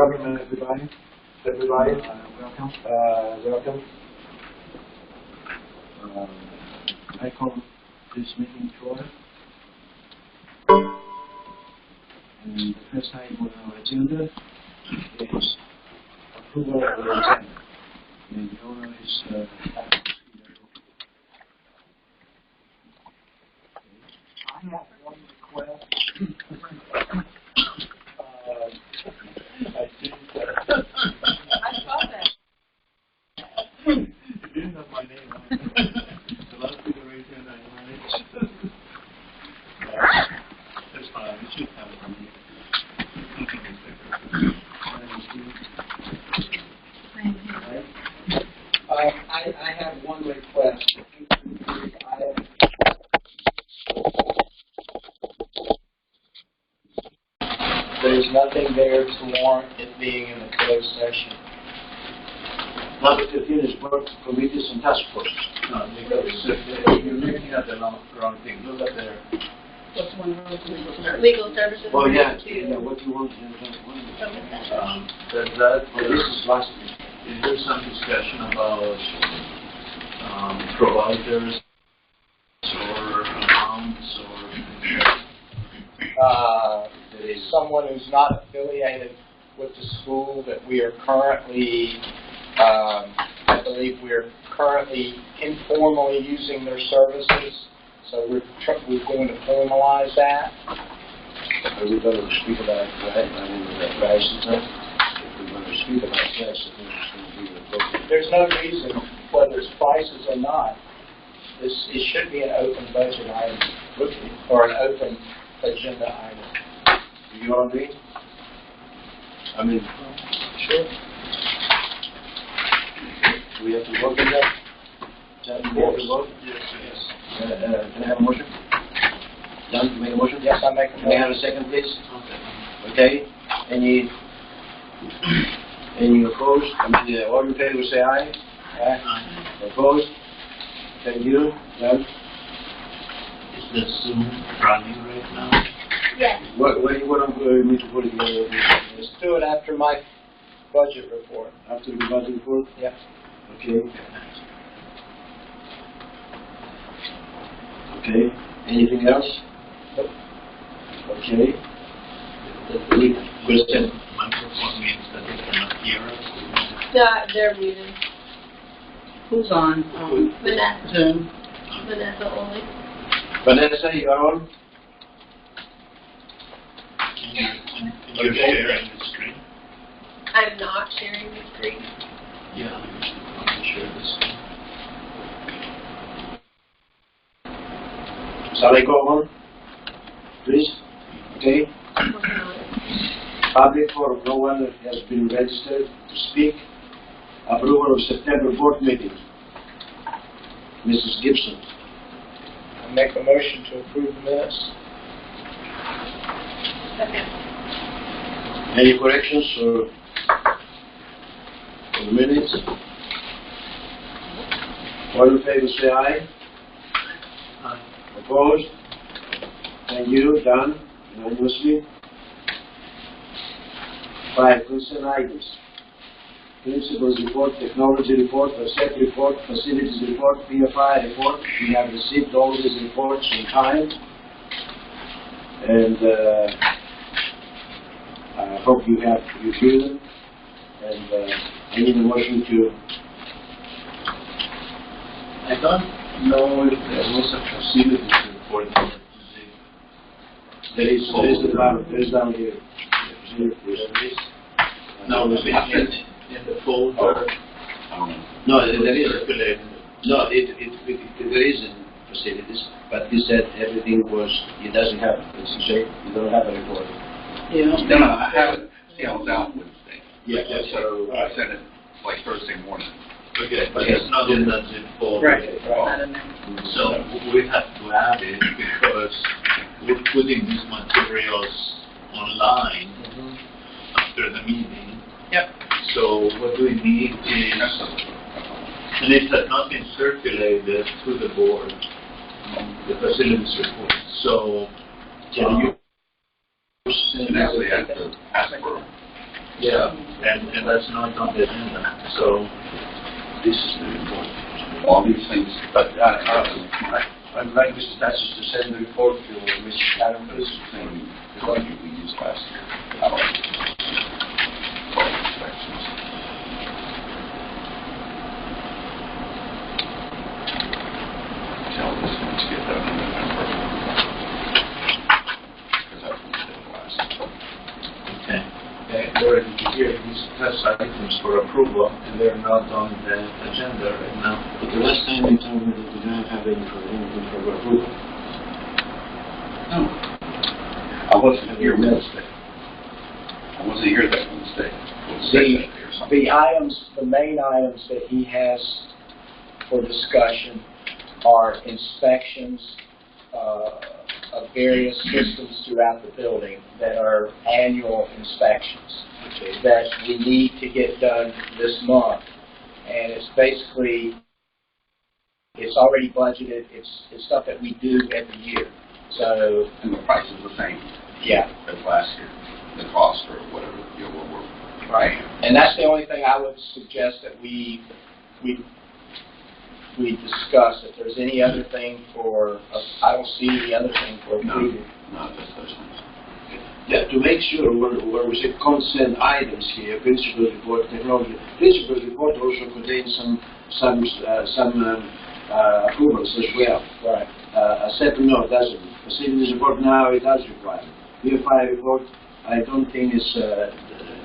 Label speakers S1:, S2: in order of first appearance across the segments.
S1: Welcome, everybody. Welcome. Welcome. I call this meeting to order. And the first item on our agenda is approval of the agenda. And the owner is I have one request. I think that.
S2: I saw that.
S1: You didn't have my name on it. The last iteration I managed. That's fine. You should have it on you. I have one request. There's nothing there to warrant it being in the closed session.
S3: Not to finish work committees and task forces.
S1: No, because you're looking at the wrong thing. Look at there.
S2: What's one of those legal services?
S3: Oh, yeah.
S2: To
S3: Yeah, what do you want?
S1: This is last week. Is there some discussion about providers or amounts or
S4: There is someone who's not affiliated with the school that we are currently, I believe we're currently informally using their services. So we're going to formalize that.
S3: Are we going to speak about that? I mean, the price and stuff? If we're going to speak about price, I think it's going to be appropriate.
S4: There's no reason, whether it's prices or not, it should be an open budget item or an open agenda item.
S3: Do you all agree? I mean,
S4: Sure.
S3: do we have to vote on that? Can we have to vote?
S1: yes.
S3: Can I have a motion? John, make a motion?
S4: Yes, I make a
S3: Can I have
S4: motion.
S3: a second, please? Okay. Any opposed? I mean, all in favor say aye.
S4: Aye.
S3: Opposed? Thank you. John?
S1: Is the Zoom running right now?
S2: Yes.
S3: What do you want me to put together?
S4: Let's do it after my budget report.
S3: After the budget report?
S4: Yep.
S3: Okay. Okay. Anything else?
S4: Nope.
S3: Okay. Question?
S1: Microphone means that they cannot hear us.
S2: Yeah, they're muted.
S5: Who's on?
S2: Vanessa.
S5: Zoom.
S2: Vanessa only.
S3: Vanessa, you are on?
S1: You're sharing the screen?
S2: I'm not sharing the screen.
S1: Yeah, I'm share the screen.
S3: Shall I go on? Please? Okay.
S2: I'm working on it.
S3: Public forum, no one has been registered to speak. Approval of September board meeting. Mrs. Gibson.
S4: I make a motion to approve the minutes.
S2: Okay.
S3: Any corrections or for the minutes? All in favor say aye.
S1: Aye.
S3: Opposed? Thank you. Done. Unanimously. 5. Consent items. Principals report, technology report, asset report, facilities report, PFI report. We have received all these reports in time. And I hope you have reviewed them. And I need a motion to.
S1: I don't know if there was a facilities report yet.
S3: There is down here.
S1: No, we have it in the folder.
S3: No, there is.
S1: Circulated.
S3: No, there is in facilities, but he said everything was. He doesn't have. As you say, you don't have a report.
S5: Yeah.
S6: No, I have it scaled out Wednesday.
S3: Yeah.
S6: So I sent it like Thursday morning.
S1: Okay, but it's not in the zip folder.
S5: Right. Not in there.
S1: So we have to add it because we're putting these materials online after the meeting.
S5: Yep.
S1: So what we need is, and it has not been circulated to the board, the facilities report. So
S3: Can you
S6: And actually, I have to ask for
S1: Yeah, and that's not on the agenda, so this is the report.
S6: All these things,
S3: But I'd like Mr. Tatsis to send the report to Ms. Karen
S6: this is the same budget we used last year. Our inspections. Tell this one to get done in November. Because that's when we did it last.
S1: Okay. Already here, these test items for approval, and they're not on the agenda right now.
S3: But the last time you told me that we don't have anything for approval.
S5: No.
S6: I wasn't here
S3: Yes.
S6: Wednesday. I wasn't here that Wednesday. Or something.
S4: The items, the main items that he has for discussion are inspections of various systems throughout the building that are annual inspections that we need to get done this month. And it's basically, it's already budgeted, it's stuff that we do every year. So,
S6: And the price is the same
S4: yeah.
S6: as last year, the cost or whatever, you know, what we're.
S4: Right. And that's the only thing I would suggest that we discuss. If there's any other thing for, I don't see any other thing for approval.
S6: No, just those ones.
S3: Yeah, to make sure when we say consent items here, principal report, technology, principal report also contains some approvals as well.
S4: Right.
S3: A separate note doesn't. Facilities report now it does require. PFI report, I don't think it's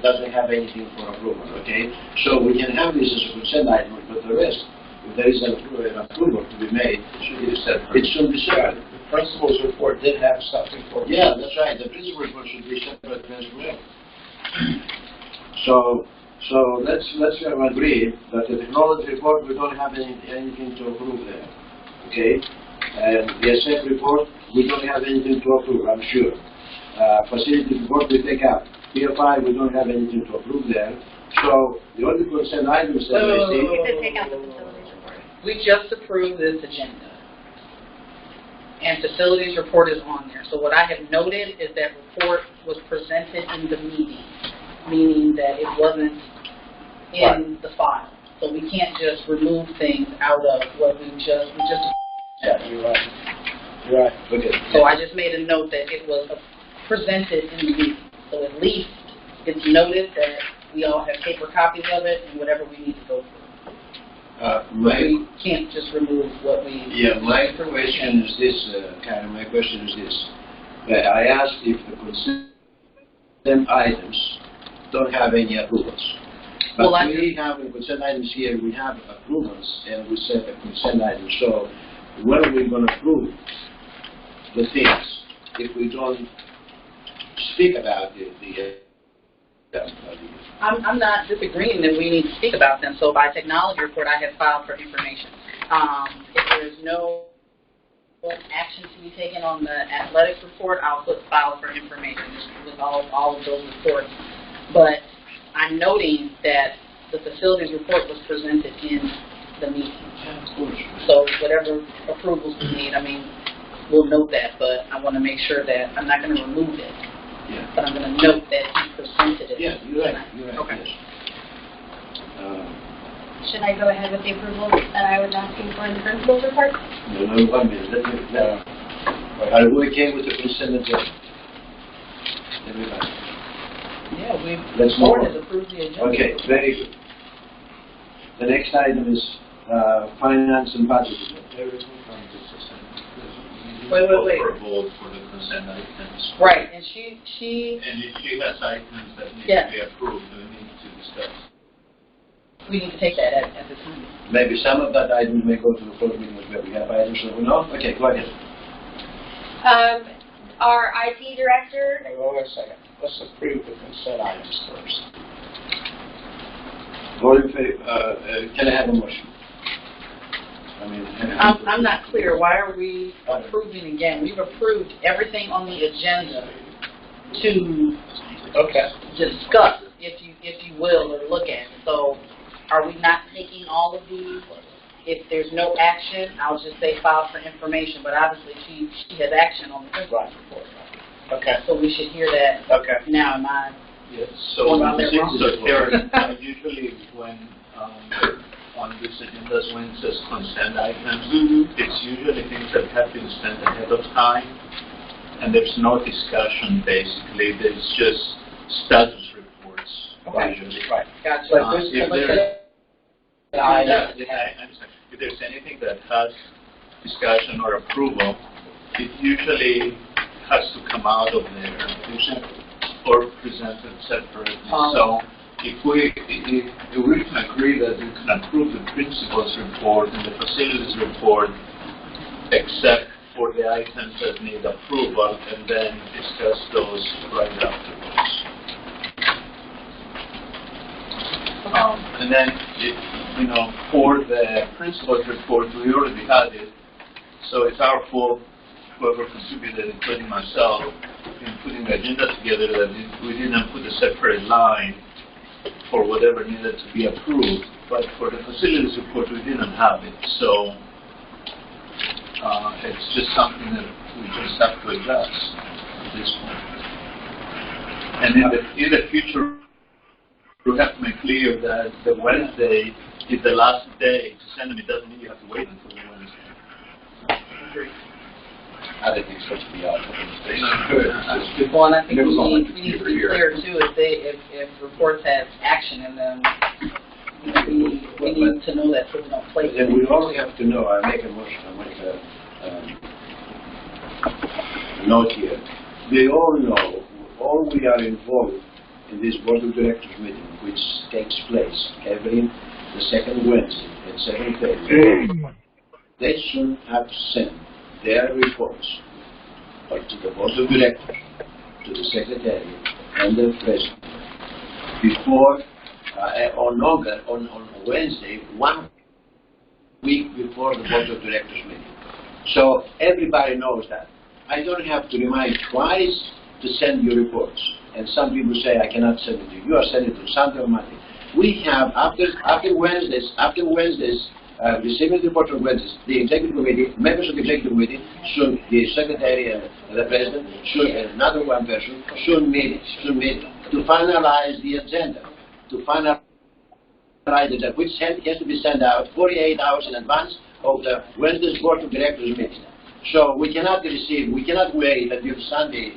S3: doesn't have anything for approval. Okay, so we can have this as a consent item, but the rest, if there is an approval to be made, it should be separate. It should be separate.
S4: The principal's report did have something for.
S3: Yeah, that's right. The principal report should be separate as well. So let's agree that the technology report we don't have anything to approve there. Okay, and the SF report we don't have anything to approve. I'm sure. Facility report we take up. PFI we don't have anything to approve there. So the only consent items that I see.
S2: You could take out the facilities report.
S5: We just approved this agenda. And facilities report is on there. So what I have noted is that report was presented in the meeting, meaning that it wasn't in the file. So we can't just remove things out of what we just.
S4: Yeah, you're right. You're right.
S3: Okay.
S5: So I just made a note that it was presented in the meeting. So at least it's noted that we all have paper copies of it and whatever we need to go through. We can't just remove what we.
S3: Yeah, my question is this, Karen. My question is this: I asked if the consent items don't have any approvals. But
S5: Well,
S3: we have the consent items here. We have approvals, and we set the consent items. So when are we going to approve the things if we don't speak about
S5: I'm not disagreeing that we need to speak about them. So by technology report, I have filed for information. If there's no action to be taken on the athletics report, I'll put file for information with all of those reports. But I'm noting that the facilities report was presented in the meeting. So whatever approvals we need, I mean, we'll note that, but I want to make sure that I'm not going to remove it.
S3: Yeah.
S5: But I'm going to note that he presented it.
S3: Yeah, you're right. You're right.
S5: Okay.
S3: Yes.
S2: Should I go ahead with the approval that I was asking for in the principal's report?
S3: No, 1 minute. Are we okay with the consent agenda? Everybody.
S5: Yeah,
S3: Let's
S5: the board
S3: move on.
S5: has approved the agenda.
S3: Okay, very good. The next item is finance and budget.
S5: Wait.
S1: For a vote for the consent items.
S5: Right, and she
S1: And if she has items that need
S5: Yeah.
S1: to be approved, we need to discuss.
S5: we need to take that at the time.
S3: Maybe some of that item may go to the floor meeting as well. We have items that we know. Okay, go ahead.
S2: Our IT director,
S4: Hey, hold on a second. Let's approve the consent items first.
S3: All in favor, can I have a motion?
S5: I'm not clear. Why are we approving again? We've approved everything on the agenda to
S4: Okay.
S5: discuss, if you will, or look at. So, are we not taking all of these? If there's no action, I'll just say file for information. But obviously, she has action on the principal's report.
S4: Okay.
S5: So we should hear that
S4: Okay.
S5: now. Am I
S1: Yes, so usually when on these agendas when it says consent items, it's usually things that have been sent ahead of time, and there's no discussion basically. There's just status reports usually.
S4: Right. Gotcha.
S1: If there's anything that has discussion or approval, it usually has to come out of there or presented separately. So if we can agree that we can approve the principal's report and the facilities report, except for the items that need approval, and then discuss those right afterwards. And then, for the principal's report, we already had it, so it's our fault, whoever contributed, including myself, in putting the agenda together, that we didn't put a separate line for whatever needed to be approved. But for the facilities report, we didn't have it, so it's just something that we just have to adjust at this point. And in the future, we have to make clear that the Wednesday is the last day to send them. It doesn't mean you have to wait until the Wednesday.
S6: I didn't expect to be out of the
S5: Well, and I think we need to be clear too if reports have action in them. We need to know that so we don't play.
S3: Then we also have to know. I make a note here. They all know. All we are involved in this board of directors meeting, which takes place every the second Wednesday at 7:30. They should have sent their reports to the board of directors, to the secretary, and the president before on Wednesday, 1 week before the board of directors meeting. So everybody knows that. I don't have to remind twice to send you reports. And some people say I cannot send it to you. You are sending it to Sunday or Monday. We have after Wednesdays, receiving the report on Wednesdays, the executive committee, members of the executive committee, should the secretary and the president, should another one person should meet to finalize the agenda, which has to be sent out 48 hours in advance of the Wednesday's board of directors meeting. So we cannot wait until Sunday.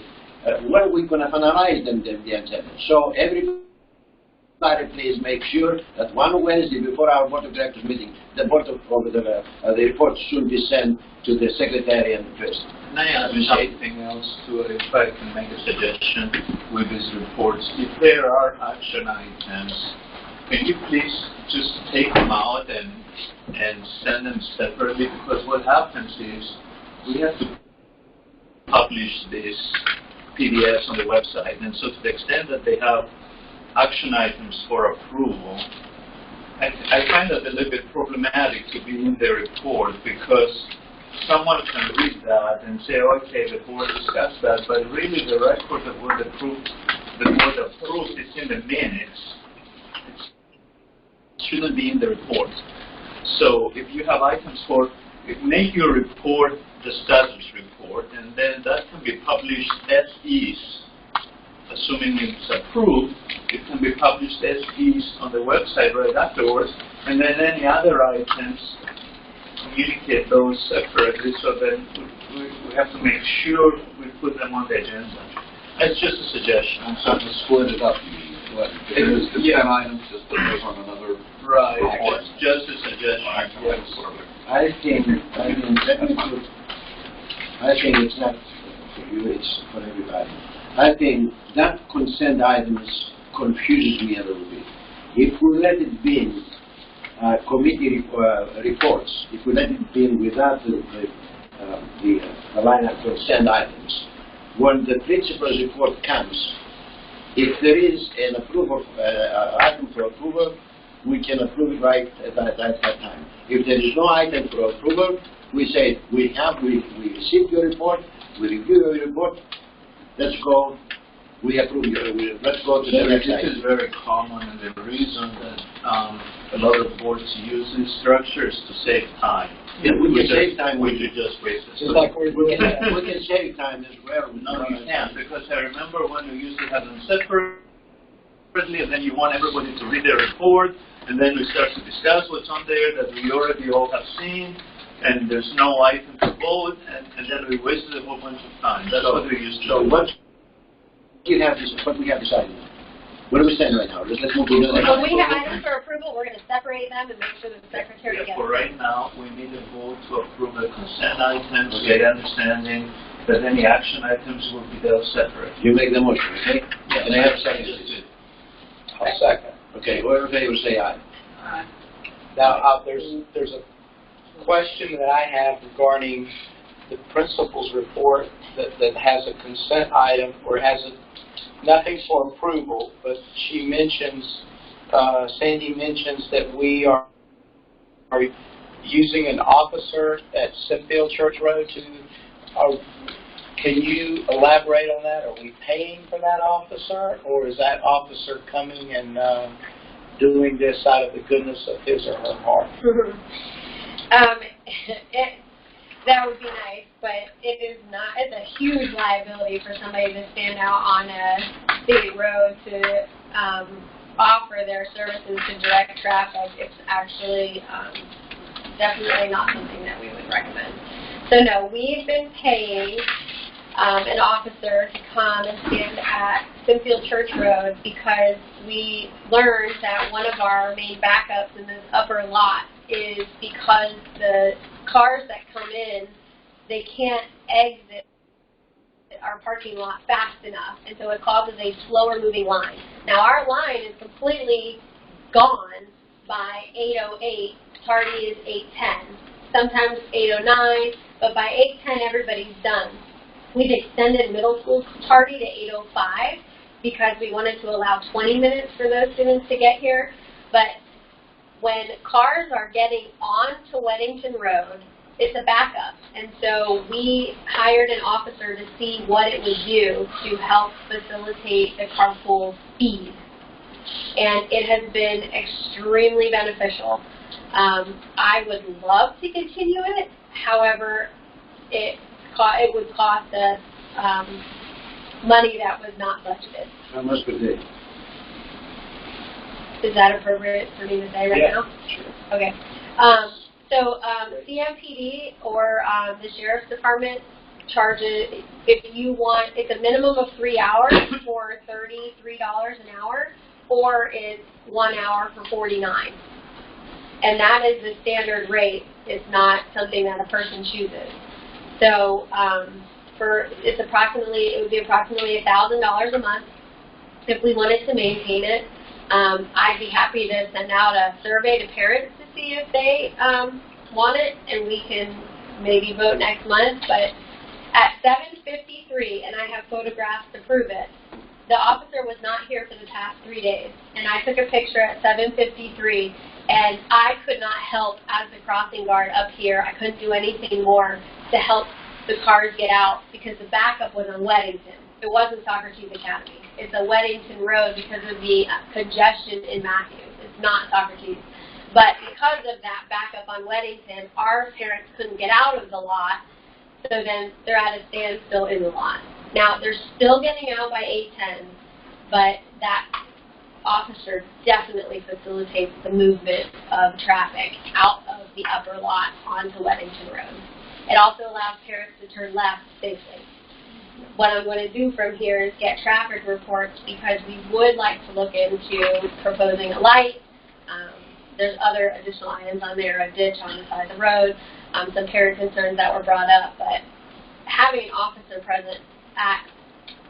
S3: When are we going to finalize the agenda? So everybody, please make sure that one Wednesday before our board of directors meeting, the report should be sent to the secretary and the president.
S1: Can I add something else to it, if I can make a suggestion with these reports? If there are action items, can you please just take them out and send them separately? Because what happens is we have to publish these PDFs on the website, and so to the extent that they have action items for approval, I find that a little bit problematic to be in the report, because someone can read that and say, okay, the board discussed that, but really the record that was approved, is in the minutes. It shouldn't be in the report. So if you have items make your report the status report, and then that can be published as is. Assuming it's approved, it can be published as is on the website right afterwards, and then any other items, communicate those separately, so then we have to make sure we put them on the agenda. That's just a suggestion.
S6: I'm sorry to split it up. There's 10 items, just put those on another.
S1: Right. It's just a suggestion. Yes.
S3: I think it's not for you, it's for everybody. I think that consent items confuses me a little bit. If we let it be committee reports, if we let it be without the line of consent items, when the principal's report comes, if there is an approval item for approval, we can approve it right at that time. If there is no item for approval, we say we received your report, we review your report, let's go, we approve your, let's go to the next item.
S1: This is very common, and the reason that a lot of boards use this structure is to save time.
S3: Yeah, we can save time.
S1: We should just waste it.
S3: Just like we can save time as well.
S1: No, you can't, because I remember when we used to have them separate, separately, and then you want everybody to read their report, and then we start to discuss what's on there that we already all have seen, and there's no item to vote, and then we wasted a whole bunch of time. That's what we used to do.
S3: So what we have decided. What are we saying right now? Let's move on.
S2: When we have items for approval, we're going to separate them and make sure that the secretary
S1: Yeah,
S2: gets
S1: for
S2: them.
S1: right now, we need a vote to approve the consent items, get understanding that any action items will be dealt separate.
S3: You make the motion, okay?
S1: Yeah,
S3: Can I have a second, please?
S4: I'll second.
S3: Okay, whoever in favor say aye.
S4: Now, there's a question that I have regarding the principal's report that has a consent item or has nothing for approval, but she mentions, Sandy mentions that we are using an officer at Sinfield Church Road can you elaborate on that? Are we paying for that officer, or is that officer coming and doing this out of the goodness of his or her heart?
S2: That would be nice, but it is not. It's a huge liability for somebody to stand out on a city road to offer their services to direct traffic. It's actually definitely not something that we would recommend. So no, we've been paying an officer to come and stand at Sinfield Church Road because we learned that one of our main backups in this upper lot is because the cars that come in, they can't exit our parking lot fast enough, and so it causes a slower moving line. Now our line is completely gone by 8:08, tardy is 8:10, sometimes 8:09, but by 8:10 everybody's done. We've extended middle school tardy to 8:05 because we wanted to allow 20 minutes for those students to get here, but when cars are getting onto Weddington Road, it's a backup. And so we hired an officer to see what it would do to help facilitate the carpool speed. And it has been extremely beneficial. I would love to continue it. However, it would cost us money that was not budgeted.
S3: How much per day?
S2: Is that appropriate for me to say right now?
S3: Sure.
S2: Okay. So CMPD or the Sheriff's Department charges, if you want, it's a minimum of 3 hours for $33 an hour, or it's 1 hour for $49. And that is the standard rate. It's not something that a person chooses. So it would be approximately $1,000 a month if we wanted to maintain it. I'd be happy to send out a survey to parents to see if they want it, and we can maybe vote next month. But at 7:53, and I have photographs to prove it, the officer was not here for the past 3 days. And I took a picture at 7:53, and I could not help as the crossing guard up here. I couldn't do anything more to help the cars get out because the backup was on Weddington. It wasn't Socrates Academy. It's a Weddington Road because of the congestion in Matthews. It's not Socrates. But because of that backup on Weddington, our parents couldn't get out of the lot, so then they're at a standstill in the lot. Now, they're still getting out by 8:10, but that officer definitely facilitates the movement of traffic out of the upper lot onto Weddington Road. It also allows parents to turn left safely. What I'm going to do from here is get traffic reports because we would like to look into proposing a light. There's other additional items on there, a ditch on the side of the road, some parent concerns that were brought up, but having an officer present at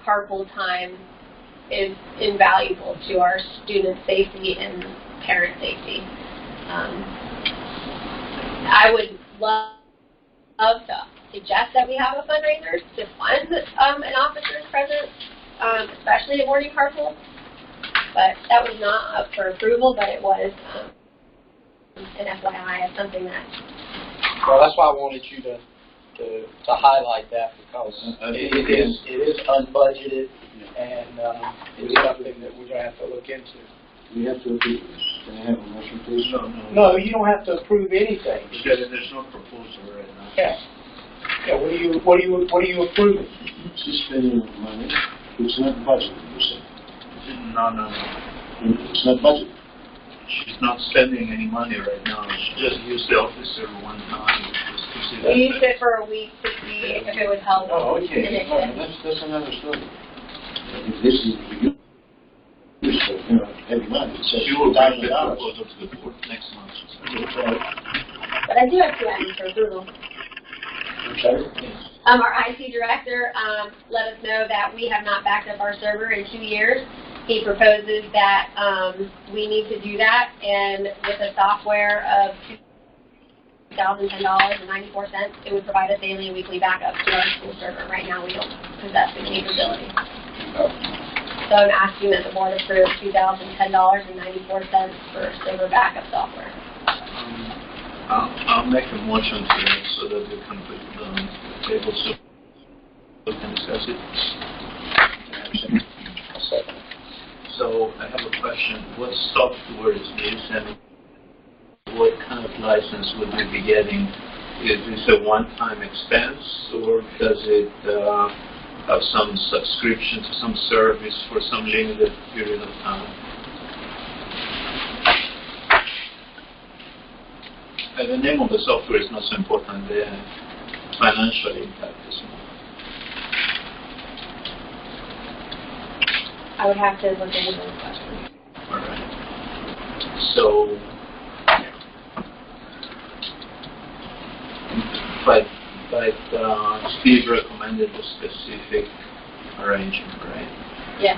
S2: carpool time is invaluable to our student safety and parent safety. I would love to suggest that we have a fundraiser to fund an officer's presence, especially at morning carpool. But that was not up for approval, but it was an FYI of something that.
S4: Well, that's why I wanted you to highlight that because it is unbudgeted and it's something that we're going to have to look into.
S3: We have to approve this. Can I have a motion, please?
S4: No, you don't have to approve anything.
S1: Because there's no proposal right now.
S4: Yeah. Yeah. What are you approving?
S3: It's just spending money. It's not budgeted, you said.
S1: No.
S3: It's not budget.
S1: She's not spending any money right now. She just used the office server one time. Just to see that.
S2: We used it for a week to see if it would help.
S3: Oh, okay.
S2: And it
S3: No,
S2: did.
S3: that's another story. If this is you know, every month, it says
S1: She will bring the
S3: $2,000.
S1: proposal to the board next month.
S2: But I do have 2 items for approval.
S3: I'm sorry?
S2: Our IT director let us know that we have not backed up our server in 2 years. He proposes that we need to do that, and with a software of $2,010.94, it would provide us daily and weekly backup to our school server. Right now, we don't possess the capability. So I'm asking that the board approve $2,010.94 for server backup software.
S1: I'll make a motion today so that we can put it on the table so we can discuss it. So I have a question. What software is this and what kind of license would we be getting? Is this a one-time expense or does it have some subscription to some service for some limited period of time? The name of the software is not so important. The financial impact is more.
S2: I would have to look into those questions.
S1: All right. So, but Steve recommended a specific arrangement, right?
S2: Yeah.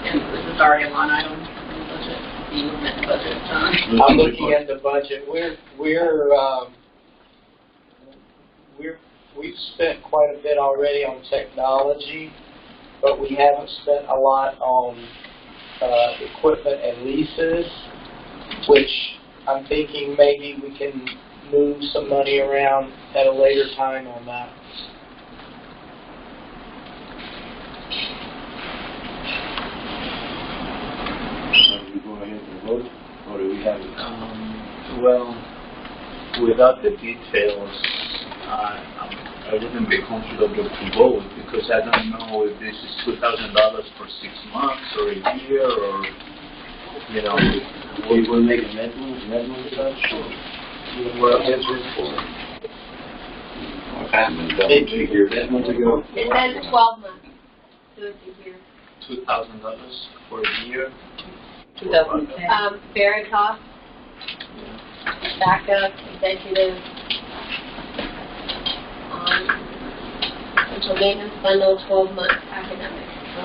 S5: And this is already a line item in the budget. You looking at the budget, John?
S4: I'm looking at the budget. We've spent quite a bit already on technology, but we haven't spent a lot on equipment and leases, which I'm thinking maybe we can move some money around at a later time on that.
S3: So we go ahead and vote, or do we have it?
S1: Well, without the details, I wouldn't be comfortable to vote because I don't know if this is $2,000 for 6 months or a year or, you know.
S3: We will make amendment to that, so
S1: Well,
S6: I haven't done it here.
S3: amendment to go.
S2: And then 12 months. So it's a year.
S1: $2,000 for a year.
S5: 2010.
S2: Veritas, backup, executive, central maintenance bundle, 12 months, academic. So,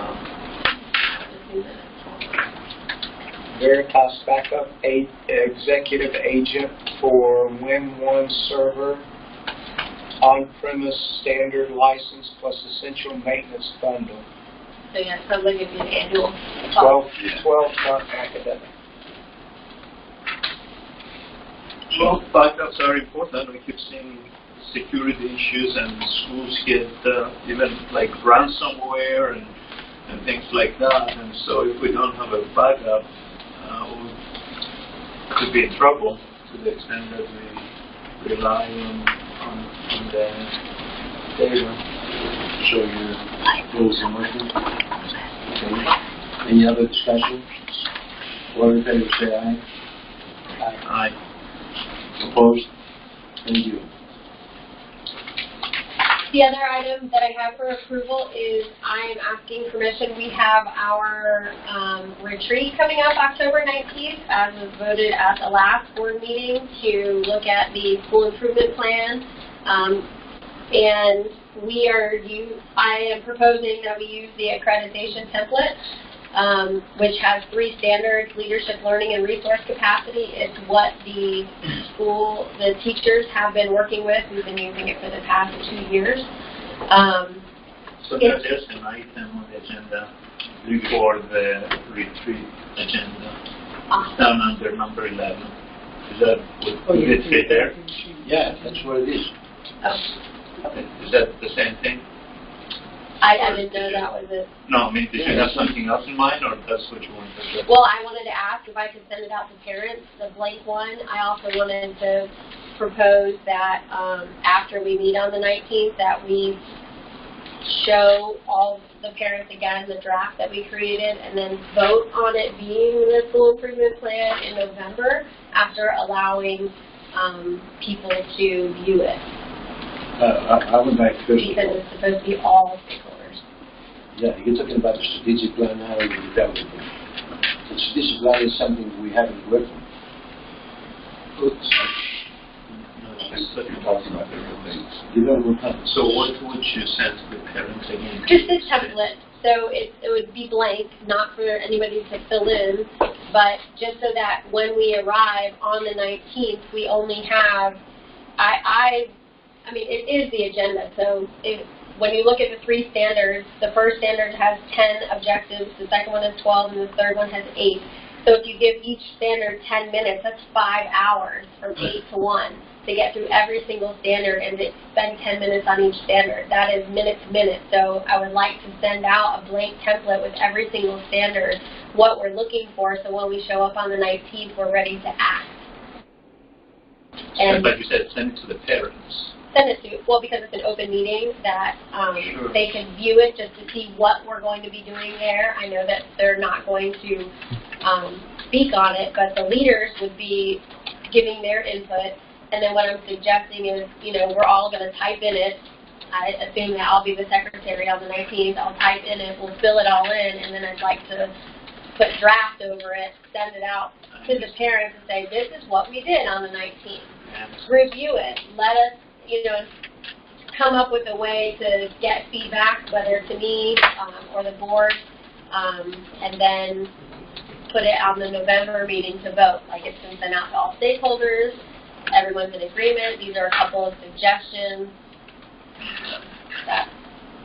S2: just do that, 12 months.
S4: Veritas backup executive agent for Win1 server, on-premise standard license plus essential maintenance bundle.
S2: So yeah, sounds like it'd be an annual.
S4: 12-month academic.
S1: Well, backups are important. We keep seeing security issues and schools get even like ransomware and things like that. And so if we don't have a backup, we could be in trouble to the extent that we rely on the data.
S3: So you close the motion. Okay. Any other discussion? All in favor, say aye.
S1: Aye.
S3: Opposed? Thank you.
S2: The other item that I have for approval is I am asking permission. We have our retreat coming up October 19th, as was voted at the last board meeting, to look at the school improvement plan. And I am proposing that we use the accreditation template, which has 3 standards: leadership, learning, and resource capacity. It's what the teachers have been working with. We've been using it for the past 2 years.
S1: So there's an item on the agenda before the retreat agenda. It's down under number 11. Is that would it fit there?
S3: Yeah, that's what it is.
S1: Is that the same thing?
S2: I didn't know that was it.
S1: No, I mean, did you have something else in mind, or that's what you wanted to do?
S2: Well, I wanted to ask if I could send it out to parents, the blank one. I also wanted to propose that after we meet on the 19th, that we show all the parents again the draft that we created and then vote on it being the school improvement plan in November after allowing people to view it.
S3: I would like first of
S2: Because
S3: all,
S2: it's supposed to be all stakeholders.
S3: yeah, you're talking about the strategic plan, how we develop it. The strategic plan is something we haven't worked on. Development plan.
S1: So what would you send to the parents again?
S2: Just a template. So it would be blank, not for anybody to fill in, but just so that when we arrive on the 19th, we only have, I mean, it is the agenda. So when you look at the 3 standards, the first standard has 10 objectives, the second one has 12, and the third one has 8. So if you give each standard 10 minutes, that's 5 hours from 8 to 1 to get through every single standard and to spend 10 minutes on each standard. That is minute to minute. So I would like to send out a blank template with every single standard, what we're looking for, so when we show up on the 19th, we're ready to act. And
S1: But you said send it to the parents.
S2: send it to, well, because it's an open meeting that
S1: Sure.
S2: they can view it just to see what we're going to be doing there. I know that they're not going to speak on it, but the leaders would be giving their input. And then what I'm suggesting is, you know, we're all going to type in it. I assume that I'll be the secretary on the 19th. I'll type in it. We'll fill it all in, and then I'd like to put draft over it, send it out to the parents and say, this is what we did on the 19th. Review it. Let us, you know, come up with a way to get feedback, whether to me or the board, and then put it on the November meeting to vote. Like, it's been sent out to all stakeholders. Everyone's in agreement. These are a couple of suggestions. That's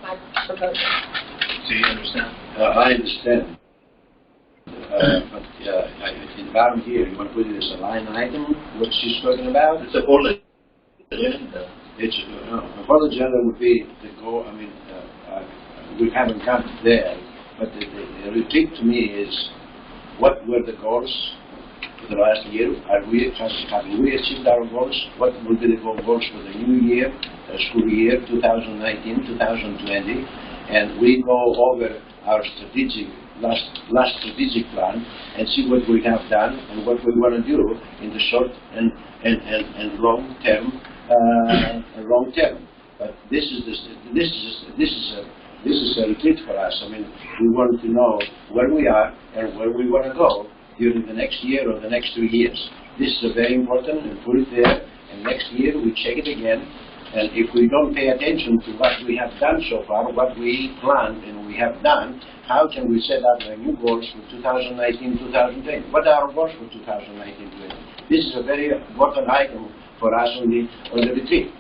S2: my proposal.
S1: Do you understand?
S3: I understand. But in the bottom here, you want to put it as a line item, what she's talking about?
S1: It's a whole agenda.
S3: It's, a whole agenda would be the goal. I mean, we haven't come there, but the retreat to me is, what were the goals for the last year? Have we achieved our goals? What will be the goals for the new year, school year, 2019, 2020? And we go over our last strategic plan and see what we have done and what we want to do in the short and long term. But this is a retreat for us. I mean, we want to know where we are and where we want to go during the next year or the next 2 years. This is very important, and put it there, and next year we check it again. And if we don't pay attention to what we have done so far, what we planned and we have done, how can we set up new goals for 2019, 2020? What are our goals for 2019, 2020? This is a very important item for us on the retreat.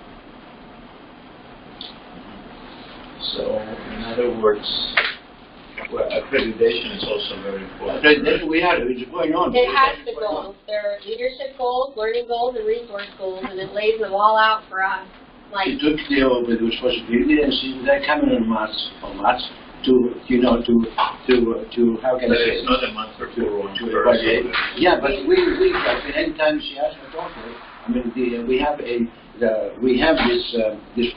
S1: So, in other words, well, accreditation is also very important.
S3: Accreditation, it's going on.
S2: It has the goals. There are leadership goals, learning goals, and resource goals, and it lays them all out for us. Like,
S3: she took the responsibility, and she they're coming in March to, you know, to how can I say?
S1: It's not a month or two or
S3: to evaluate. Yeah, but we anytime she asks for talk, I mean, we have this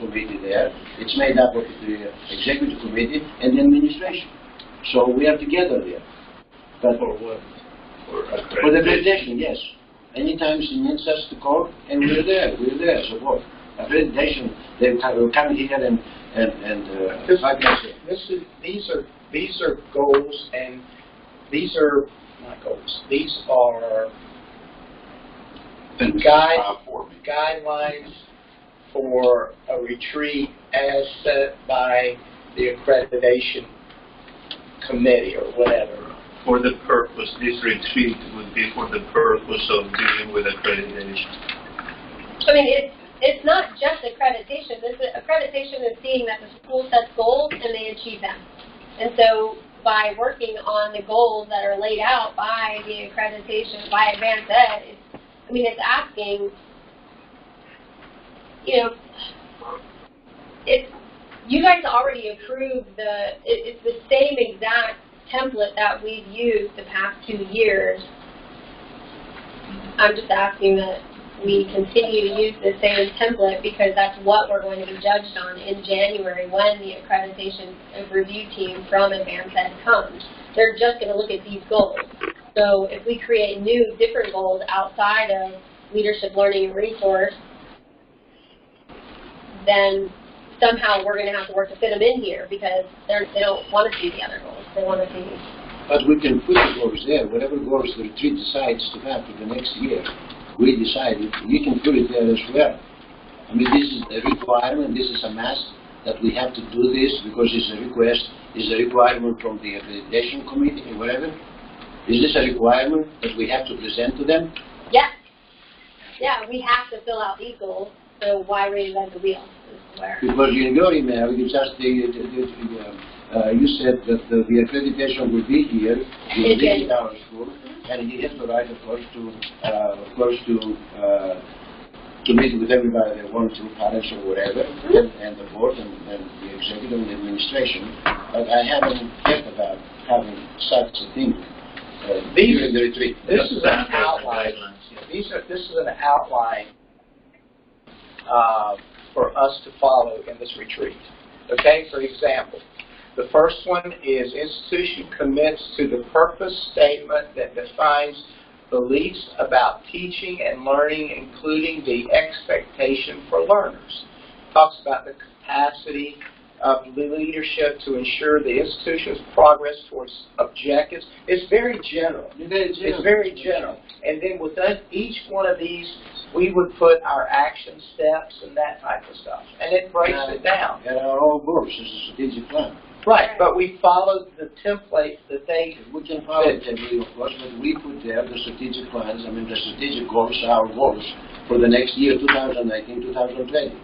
S3: committee there. It's made up of the executive committee and the administration. So we are together there. But
S1: For what?
S3: for the accreditation, yes. Anytime she needs us to call, and we're there, support. Accreditation, they will come here and how can I say?
S4: These are goals, and these are not goals. These are guidelines for a retreat as set by the accreditation committee or whatever.
S1: For the purpose, this retreat would be for the purpose of dealing with accreditation.
S2: I mean, it's not just accreditation. Accreditation is seeing that the school sets goals and they achieve them. And so by working on the goals that are laid out by the accreditation, by Advanced Ed, it's asking, you know, you guys already approved it's the same exact template that we've used the past 2 years. I'm just asking that we continue to use the same template because that's what we're going to be judged on in January when the accreditation review team from Advanced Ed comes. They're just going to look at these goals. So if we create new, different goals outside of leadership, learning, and resource, then somehow we're going to have to work to fit them in here because they don't want to see the other goals. They want to see.
S3: But we can put the goals there. Whatever goals the retreat decides to have for the next year, we decided we can put it there as well. I mean, this is a requirement. This is a must that we have to do this because it's a request. It's a requirement from the accreditation committee or whatever. Is this a requirement that we have to present to them?
S2: Yes. Yeah, we have to fill out these goals. So why reinvent the wheel?
S3: Because in your email, you just you said that the accreditation will be here, will be in our school, and he has to write, of course, to meet with everybody they want to, parents or whatever, and the board and the executive and the administration. But I haven't heard about having such a thing during the retreat.
S4: This is an outline. This is an outline for us to follow in this retreat. Okay, for example, the first one is institution commits to the purpose statement that defines beliefs about teaching and learning, including the expectation for learners. Talks about the capacity of leadership to ensure the institution's progress towards objectives. It's very general. It's very general. And then within each one of these, we would put our action steps and that type of stuff. And it breaks it down.
S3: And our whole goals is a strategic plan.
S4: Right, but we followed the template that they...
S3: We can follow it, of course, but we put there the strategic plans. I mean, the strategic goals are our goals for the next year, 2019, 2020.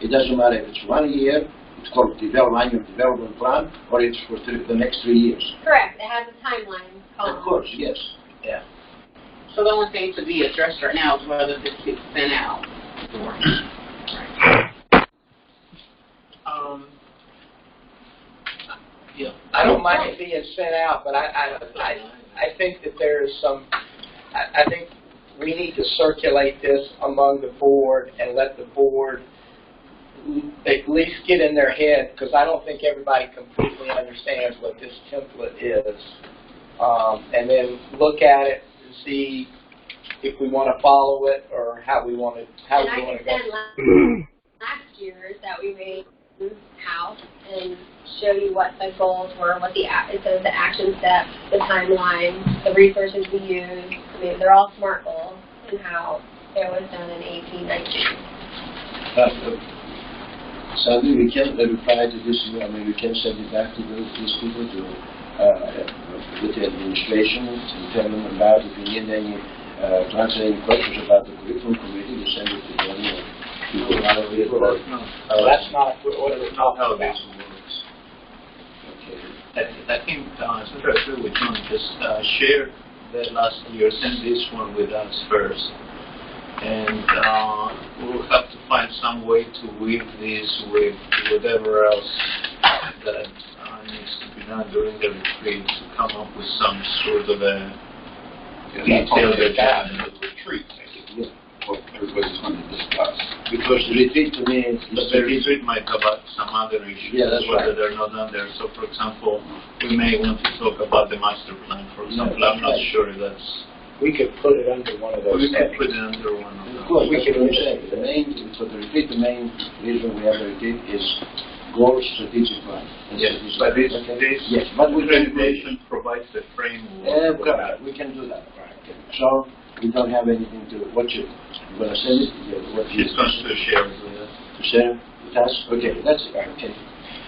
S3: It doesn't matter if it's 1 year, it's called annual development plan, or it's for the next 3 years.
S2: Correct. It has a timeline column.
S3: Of course, yes.
S4: Yeah.
S5: So the only thing to be addressed right now is whether this gets sent out.
S1: Yeah.
S4: I don't mind it being sent out, but I think that there is some... I think we need to circulate this among the board and let the board at least get in their head, because I don't think everybody completely understands what this template is. And then look at it and see if we want to follow it or how we want to go.
S2: Last year's that we made house and show you what the goals were, what it says the action steps, the timeline, the resources we use. I mean, they're all SMART goals and how it was done in 1819.
S3: Sandy, we can reply to this. I mean, we can send it back to these people to with the administration and tell them about if you need any to answer any questions about the curriculum committee. You send it to them.
S4: That's not what we're talking
S1: How
S4: about.
S1: this works. Okay. I think Secretary with John just shared that last year. Send this one with us first. And we'll have to find some way to weave this with whatever else that needs to be done during the retreat to come up with some sort of a detailed agenda.
S6: The retreat, basically, what everybody's going to discuss.
S3: Because the retreat to me is
S1: But the retreat might cover some other issues,
S3: that's
S1: whether
S3: right.
S1: they're not on there. So, for example, we may want to talk about the master plan, for example. I'm not sure if that's...
S4: We could put it under one of those
S1: We could
S4: headings.
S1: put it under one of
S3: Of
S1: them.
S3: course,
S4: We
S3: that's
S4: can
S3: what I'm saying. The main, for the retreat, the main reason we have a retreat is goal strategic plan.
S1: Yes,
S3: Strategic
S1: but
S3: plan.
S1: this
S3: Yes, but we can
S1: accreditation provides the framework.
S3: Yeah,
S1: for that.
S3: correct. We can do that. Right. So we don't have anything to watch it. You're going to send it. What
S1: She's going to share it with us.
S3: to share with us. Okay, that's it. Okay.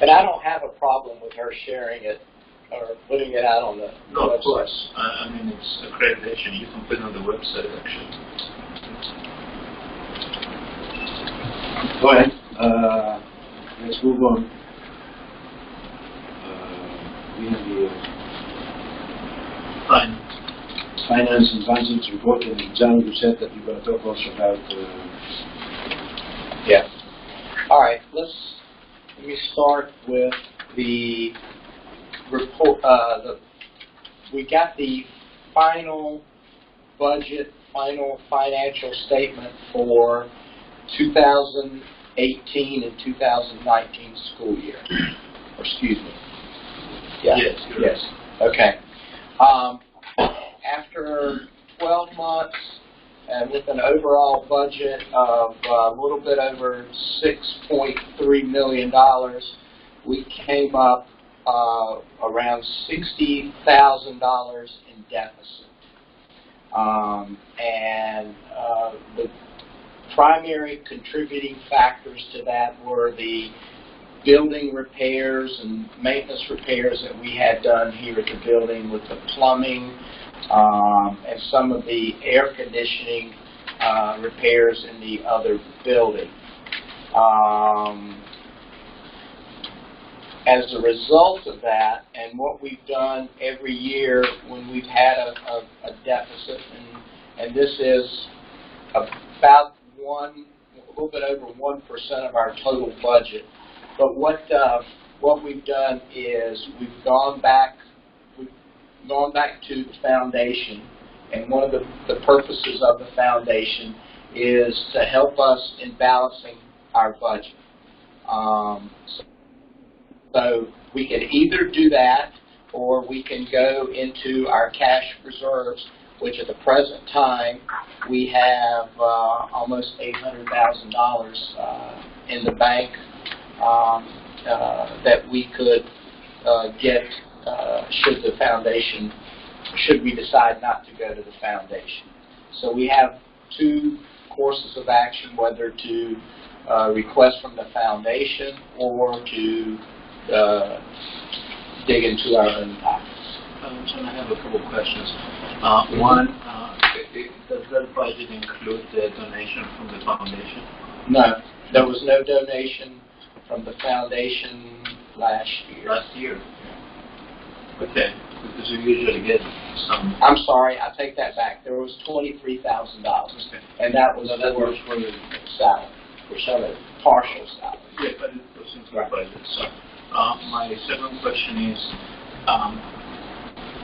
S4: And I don't have a problem with her sharing it or putting it out on the
S1: No, of
S4: website.
S1: course. I mean, it's accreditation. You can put it on the website, actually.
S3: Go ahead. Let's move on. We have the
S1: Fine.
S3: finance and budget report, and John, you said that you're going to talk also about.
S4: Yeah. All right. Let me start with the report. We got the final budget final financial statement for 2018 and 2019 school year. Or excuse me. Yeah.
S1: Yes.
S4: Yes. Okay. After 12 months and with an overall budget of a little bit over $6.3 million, we came up around $60,000 in deficit. The primary contributing factors to that were the building repairs and maintenance repairs that we had done here at the building with the plumbing and some of the air conditioning repairs in the other building. As a result of that, and what we've done every year when we've had a deficit, and this is about a little bit over 1% of our total budget. But what we've done is we've gone back to the foundation, and one of the purposes of the foundation is to help us in balancing our budget. So we can either do that, or we can go into our cash reserves, which at the present time we have almost $800,000 in the bank that we could get should we decide not to go to the foundation. So we have two courses of action, whether to request from the foundation or to dig into our own pockets.
S1: So I have a couple questions. One, does that budget include the donation from the foundation?
S4: No, there was no donation from the foundation last year.
S1: Last year? Okay, because we usually get some.
S4: I'm sorry, I take that back. There was $23,000,
S1: Okay.
S4: and that was
S1: that
S4: for
S1: was for the
S4: salary, for some of partial salary.
S1: Yeah, but it was into the budget. So my second question is,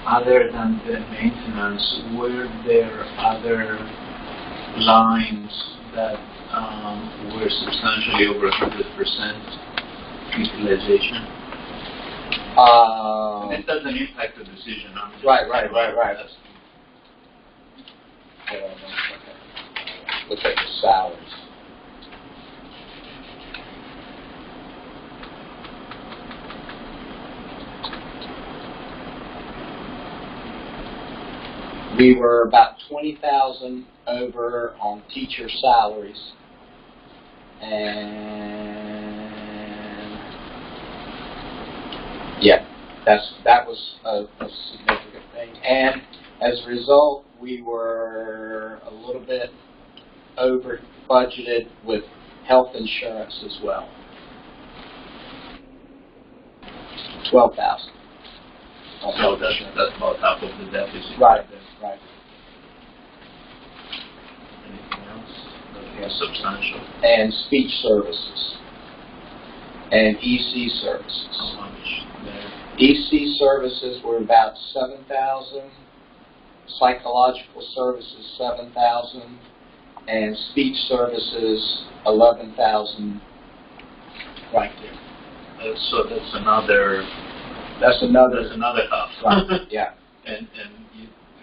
S1: other than the maintenance, were there other lines that were substantially over 100% utilization? This doesn't impact the decision. I'm just
S4: Right. Look at the salaries. We were about 20,000 over on teacher salaries, and yeah, that was a significant thing. And as a result, we were a little bit over budgeted with health insurance as well. 12,000.
S1: So that's about half of the deficit.
S4: Right.
S1: Anything else? Nothing substantial.
S4: And speech services and EC services.
S1: How much there?
S4: EC services were about 7,000, psychological services 7,000, and speech services 11,000 right there.
S1: So that's another half.
S4: Right. Yeah.
S1: And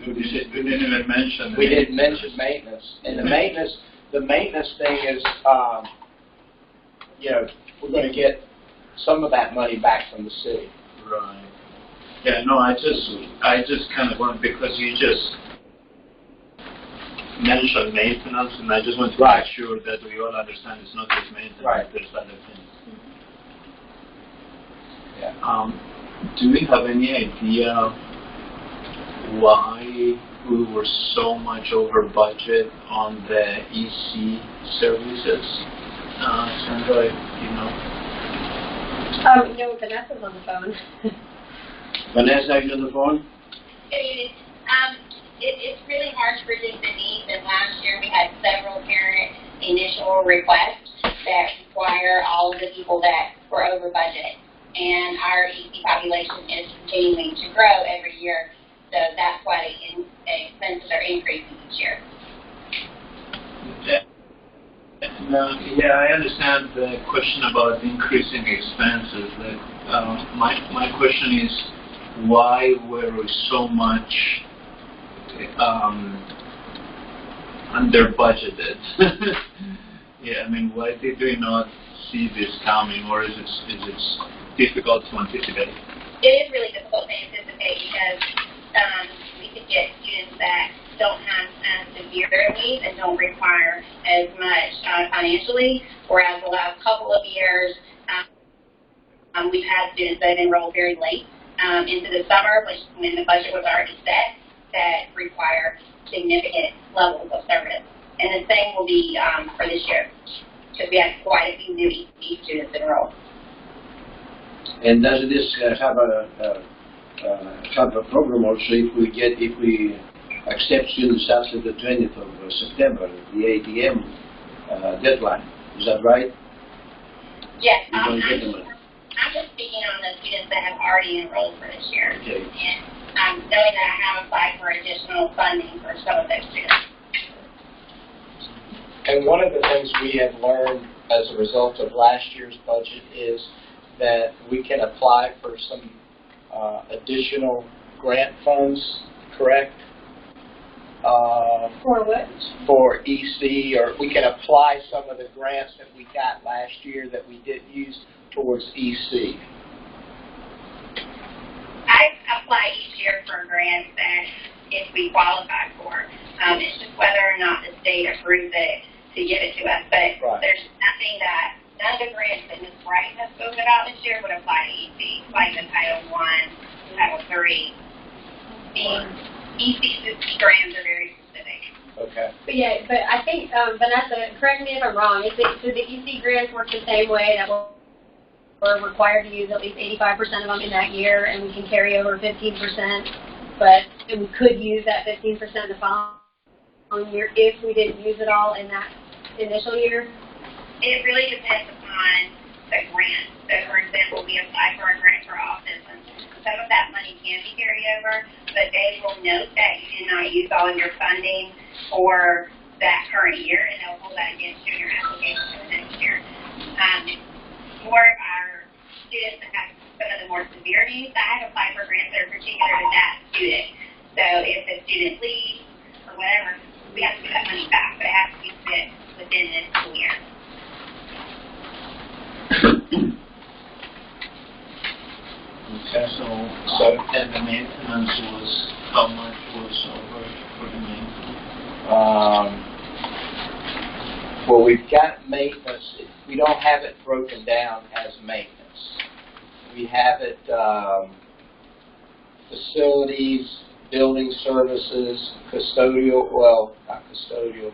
S1: we didn't even mention.
S4: We didn't mention maintenance. And the maintenance thing is, we're going to get some of that money back from the city.
S1: Right. Yeah. No, I just kind of want, because you just mentioned maintenance, and I just want to make sure that we all understand it's not just maintenance.
S4: Right.
S1: There's other things.
S4: Yeah.
S1: Do we have any idea why we were so much over budget on the EC services? Sandra,
S2: No, Vanessa's on the phone.
S3: Vanessa, are you on the phone?
S7: It's really hard to predict the needs, and last year we had several parent initial requests that require all of the people that were over budget. And our EC population is continuing to grow every year, so that's why the expenses are increasing each year.
S1: Yeah, I understand the question about increasing expenses. My question is, why were we so much under budgeted? Yeah, I mean, why did we not see this coming, or is it difficult to anticipate?
S7: It is really difficult to anticipate because we could get students that don't have severe needs and don't require as much financially, whereas the last couple of years we've had students that have enrolled very late into the summer, when the budget was already set, that require significant levels of service. And the same will be for this year, because we have quite a few new EC students enrolled.
S3: And does this have a problem also if we accept students after the 20th of September, the ATM deadline? Is that right?
S7: Yes.
S3: You don't get them.
S7: I'm just speaking on the students that have already enrolled for this year.
S3: Okay.
S7: And knowing that I have applied for additional funding for some of those students.
S4: And one of the things we have learned as a result of last year's budget is that we can apply for some additional grant funds, correct?
S2: For what?
S4: For EC, or we can apply some of the grants that we got last year that we didn't use towards EC.
S7: I apply each year for grants that if we qualify for. It's just whether or not the state approves it to give it to us. But there's nothing that, none of the grants that Ms. Wright has spoken about this year would apply to EC, like the Title I, Title III. EC grants are very specific.
S4: Okay.
S2: But yeah, but I think, Vanessa, correct me if I'm wrong, do the EC grants work the same way, that we're required to use at least 85% of them in that year, and we can carry over 15%, but we could use that 15% the following year if we didn't use it all in that initial year?
S7: It really depends upon the grant. So, for example, we apply for a grant for autism. Some of that money can be carried over, but they will note that you did not use all of your funding for that current year, and they'll hold that against you in your application for the next year. For our students that have some of the more severe needs, I have applied for grants that are particular to that student. So if the student leaves or whatever, we have to get that money back, but it has to be spent within this school year.
S1: Okay, so and the maintenance was, how much was over for the maintenance?
S4: Well, we've got maintenance. We don't have it broken down as maintenance. We have it facilities, building services, custodial, well, not custodial,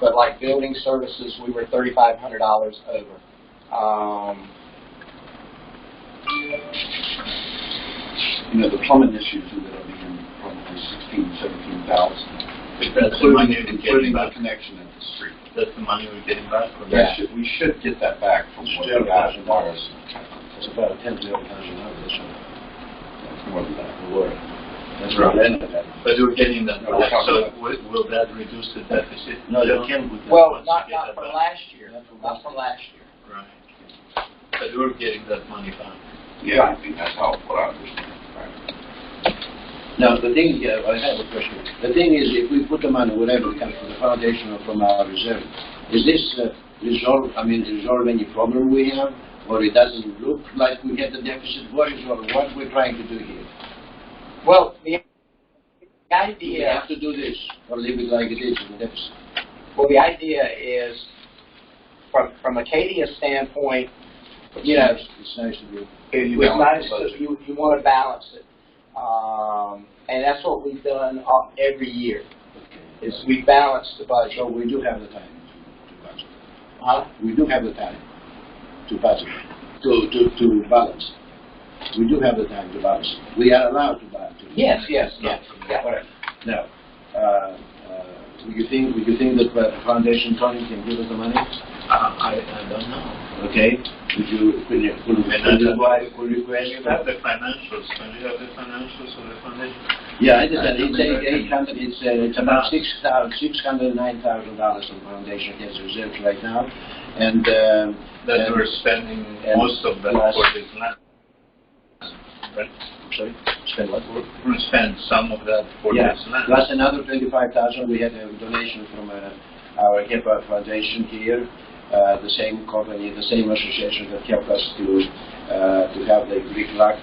S4: but like building services, we were $3,500 over.
S6: You know, the plumbing issues that are being probably 16,000, 17,000.
S1: That's the money we're
S6: including
S1: getting
S6: the
S1: back.
S6: connection at the street.
S1: That's the money we're getting back from
S4: Yeah.
S1: that.
S6: We should get that back from what we got as far as
S3: It's about $10,000 to $11,000.
S6: more than that.
S3: That's right.
S1: But we're getting that
S6: No, we're
S1: back.
S6: talking
S1: So
S6: about-
S1: will that reduce the deficit?
S3: No, you can't.
S4: Well,
S1: Once
S4: not
S1: you get that
S4: from
S1: back.
S4: last year. Not from last year.
S1: Right. But we're getting that money back.
S6: Yeah, I think that's how, what I understand.
S3: Now, the thing, I have a question. The thing is, if we put the money, whatever it comes from the foundation or from our reserve, is this resolve any problem we have? Or it doesn't look like we have the deficit? What we're trying to do here?
S4: Well, the
S3: We
S4: idea,
S3: have to do this, or leave it like it is in the deficit.
S4: well, the idea is, from Acadia's standpoint, you know,
S3: It's nice to do.
S4: it was nice that you want to balance it. And that's what we've done every year, is we balance the budget.
S3: So we do have the time to budget.
S4: Huh?
S3: We do have the time to budget, to balance. We do have the time to balance. We are allowed to balance.
S4: Yes.
S3: Now, would you think that the foundation, Tony, can give us the money?
S1: I don't know.
S3: Okay. Could you request?
S1: You have the financials. Can you have the financials of the foundation?
S3: Yeah, I understand. It's $800. It's about $609,000 on foundation has reserves right now, and
S1: that we're spending most of that for this land. Right?
S3: Sorry, spend what?
S1: We're going to spend some of that for this land.
S3: Plus another $25,000. We had a donation from our HIPAA foundation here. The same company, the same association that helped us to have the Greek lab.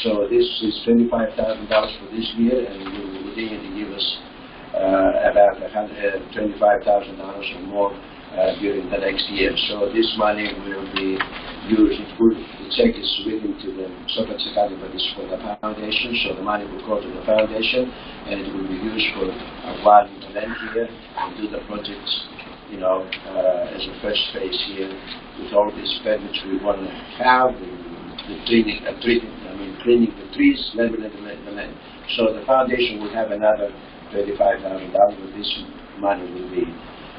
S3: So this is $25,000 for this year, and we will continue to give us about $25,000 or more during the next year. So this money will be used. The check is written to the Socrates Academy, but it's for the foundation. So the money will go to the foundation, and it will be used for one event here and do the projects. You know, as a first phase here, with all these permits we want to have, the cleaning the trees, leveling the land. So the foundation will have another $35,000, but this money will be.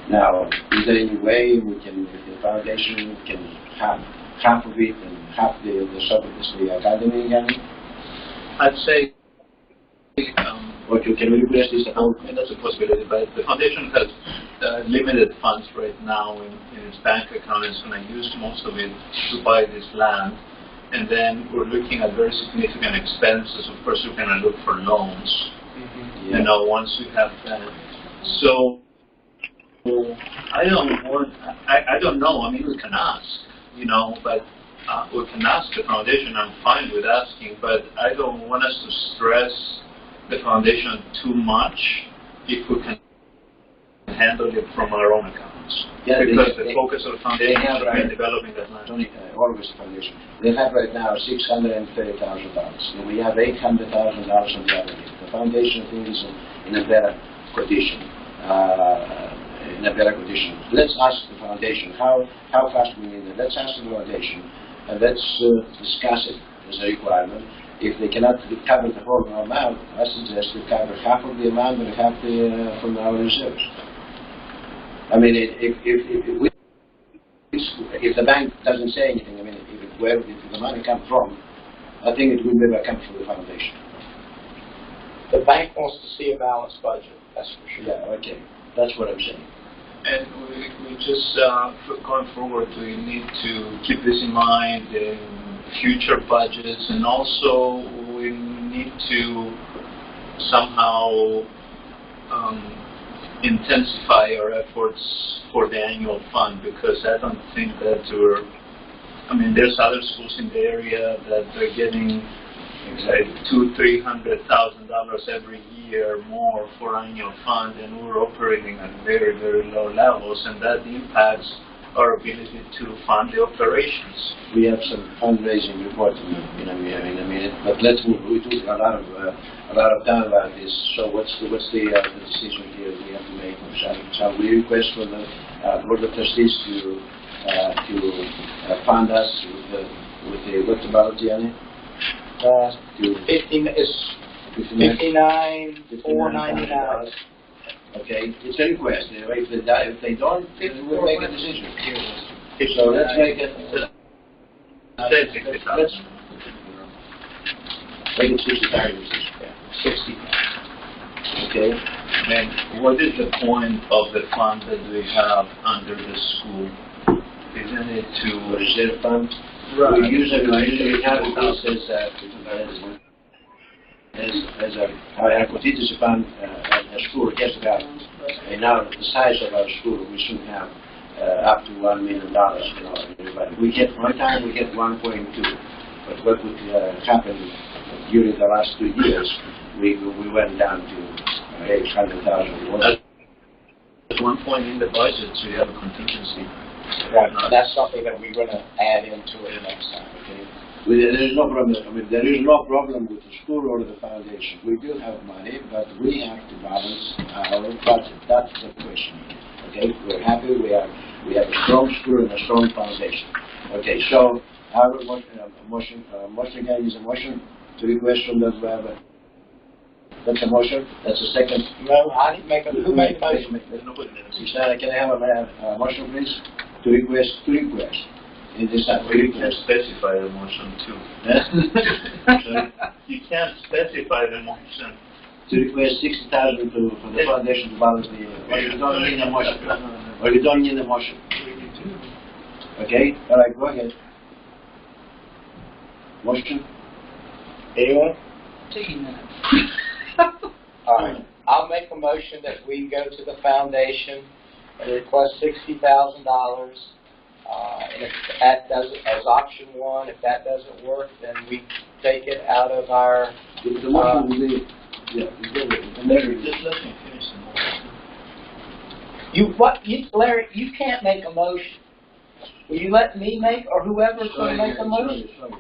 S3: Now, is there any way the foundation can have half of it and half the Socrates Academy again?
S1: I'd say.
S3: Can we request this?
S1: That's a possibility, but the foundation has limited funds right now in its bank account. It's going to use most of it to buy this land, and then we're looking at very significant expenses. Of course, we're going to look for loans.
S3: Yeah.
S1: You know, once we have that. So I don't know. I mean, we can ask, you know, but we can ask the foundation. I'm fine with asking, but I don't want us to stress the foundation too much if we can handle it from our own accounts.
S3: Yeah,
S1: because the focus of the foundation is
S3: right.
S1: developing that land.
S3: Always the foundation. They have right now $630,000, and we have $800,000 on the other end. The foundation thing is in a better condition. Let's ask the foundation how fast we need it. Let's ask the foundation, and let's discuss it as a requirement. If they cannot cover the whole amount, I suggest they cover half of the amount and half from our reserves. I mean, if the bank doesn't say anything, I mean, where the money comes from, I think it will never come from the foundation.
S4: The bank wants to see a balanced budget, that's for sure.
S3: Yeah, okay. That's what I'm saying.
S1: And we just, going forward, we need to keep this in mind in future budgets, and also we need to somehow intensify our efforts for the annual fund, because I don't think that there's other schools in the area that are getting $200,000-$300,000 every year more for annual fund, and we're operating at very, very low levels, and that impacts our ability to fund the operations.
S3: We have some fundraising report in a minute, but let's move. We took a lot of time about this. So what's the decision here we have to make? Shall we request for the board of trustees to fund us with the what's about Gianni?
S4: 59,499.
S3: Okay, it's a request. If they don't, we'll make a decision. So let's make it. Let's make it 60. Okay.
S1: And what is the point of the fund that we have under the school? Isn't it to
S3: reserve fund?
S1: Right.
S3: We usually have this as a contingency fund. A school gets about, and now the size of our school, we should have up to $1 million. But we get one time we get 1.2. But what would happen during the last 2 years? We went down to 800,000.
S1: At one point in the budget, so you have a contingency.
S4: Right. That's something that we're going to add into it next time. Okay.
S3: There is no problem. There is no problem with the school or the foundation. We do have money, but we have to balance our budget. That's the question. Okay, we're happy. We have a strong school and a strong foundation. Okay, so our motion again is a motion to request from the That's a motion. That's a second.
S4: No, I didn't make a, who made the motion?
S3: Can I have a motion, please? To request. In this
S1: You can specify the motion too. You can't specify the motion.
S3: To request 60,000 for the foundation to balance the year. Or you don't need a motion. Or you don't need a motion. Okay? All right, go ahead. Motion?
S4: Anyone?
S5: 2 minutes.
S4: All right. I'll make a motion that we go to the foundation and request $60,000. And if that doesn't, as option one, if that doesn't work, then we take it out of our.
S3: The motion will be. Yeah,
S1: Just let me finish the motion.
S4: Larry, you can't make a motion. Will you let me make, or whoever's going to make a motion?
S3: Sorry.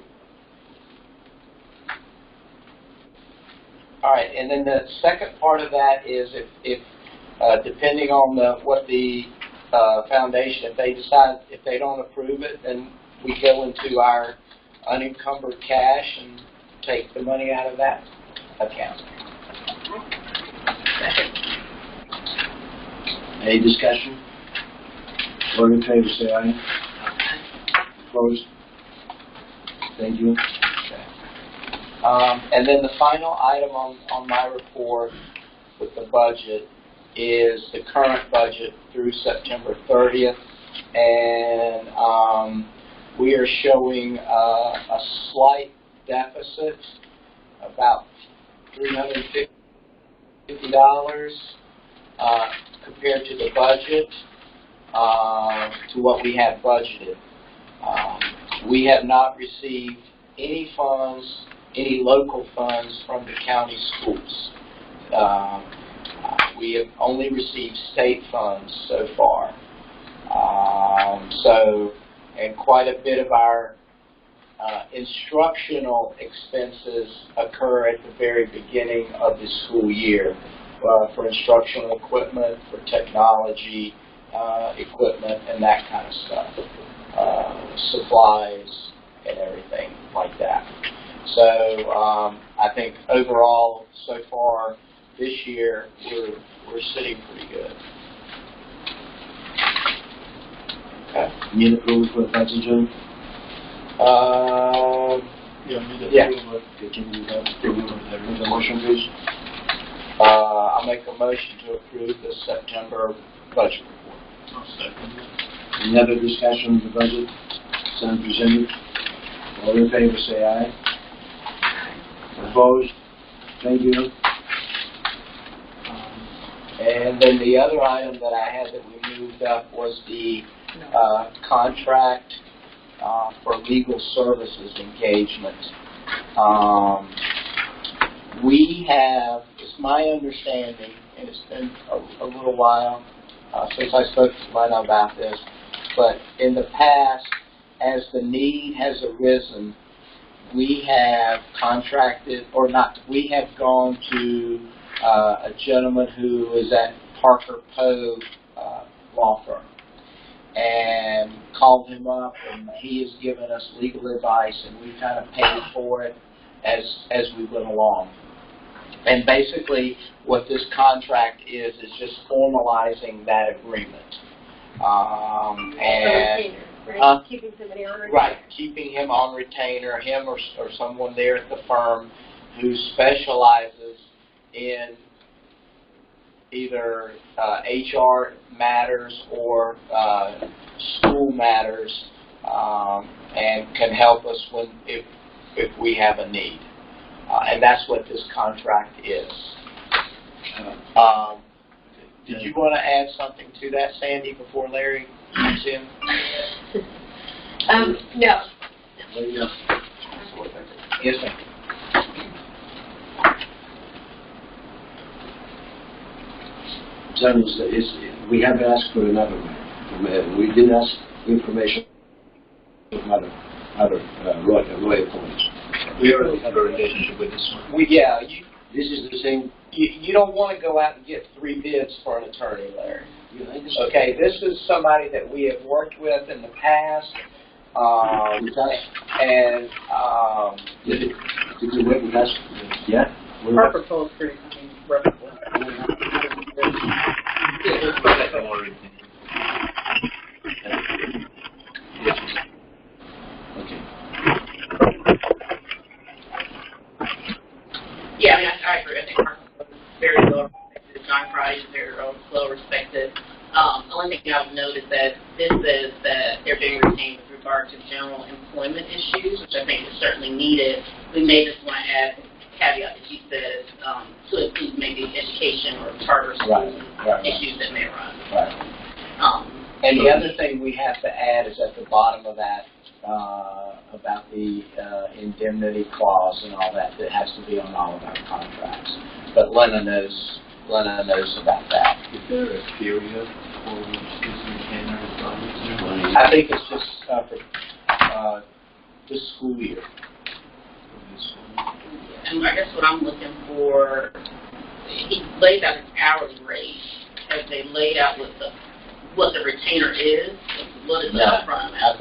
S4: All right, and then the second part of that is if depending on what the foundation, if they decide, if they don't approve it, then we go into our unencumbered cash and take the money out of that account.
S3: Any discussion? All in favor, say aye. Opposed? Thank you.
S4: And then the final item on my report with the budget is the current budget through September 30th. And we are showing a slight deficit, about $350 compared to the budget, to what we had budgeted. We have not received any funds, any local funds from the county schools. We have only received state funds so far. And quite a bit of our instructional expenses occur at the very beginning of the school year for instructional equipment, for technology equipment, and that kind of stuff, supplies and everything like that. So I think overall, so far this year, we're sitting pretty good. Okay.
S3: Need approval for the budget, John?
S4: Yeah.
S3: Can you have approval of the motion, please?
S4: I'll make a motion to approve the September budget report.
S1: I'll second it.
S3: Any other discussion on the budget? Stand presented. All in favor, say aye. Opposed? Thank you.
S4: And then the other item that I had that we moved up was the contract for legal services engagement. We have, it's my understanding, and it's been a little while since I spoke to Lena about this, but in the past, as the need has arisen, we have contracted, or not, we have gone to a gentleman who is at Parker Poe law firm and called him up, and he has given us legal advice, and we kind of paid for it as we went along. And basically what this contract is just formalizing that agreement.
S2: Keeping somebody on retainer.
S4: Right, keeping him on retainer, him or someone there at the firm who specializes in either HR matters or school matters, and can help us if we have a need. And that's what this contract is. Did you want to add something to that, Sandy, before Larry comes in?
S2: No.
S4: Yes, ma'am.
S3: John, we have asked for another one. We did ask information from other lawyer points.
S1: We already have a relationship with this one.
S3: This is the same.
S4: You don't want to go out and get 3 bids for an attorney, Larry.
S3: Yeah,
S4: Okay, this is somebody that we have worked with in the past,
S3: did you work with us? Yeah.
S5: Parker Poe's pretty much. Yeah, I mean, I agree. I think Mark was very well respected. John Friday is very well respected. The only thing I've noted that this says that they're being retained with regard to general employment issues, which I think is certainly needed. We may just want to add the caveat that she says to include maybe education or charter schools issues that may arise.
S4: Right. And the other thing we have to add is at the bottom of that about the indemnity clause and all that has to be on all of our contracts. But Lena knows about that.
S1: Is there a period for which this retainer is valid?
S4: I think it's just for this school year.
S5: And I guess what I'm looking for, he laid out his hourly rate. Have they laid out what the retainer is? What is the upfront amount?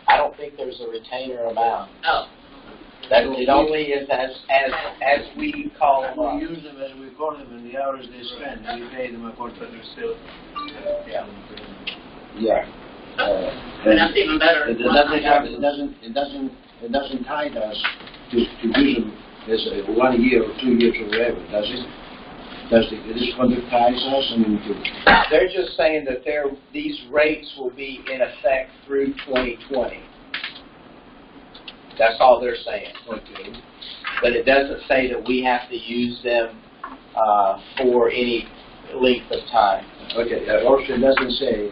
S4: I don't think there's a retainer amount.
S5: Oh.
S4: That it only is as we call them up.
S3: We use them as we call them, and the hours they spend, we pay them according to their still.
S4: Yeah.
S5: And that's even better.
S3: It doesn't tie us to use them as 1 year or 2 years or whatever, does it? This contract ties us?
S4: They're just saying that these rates will be in effect through 2020. That's all they're saying.
S3: Okay.
S4: But it doesn't say that we have to use them for any length of time.
S3: Okay. Also, it doesn't say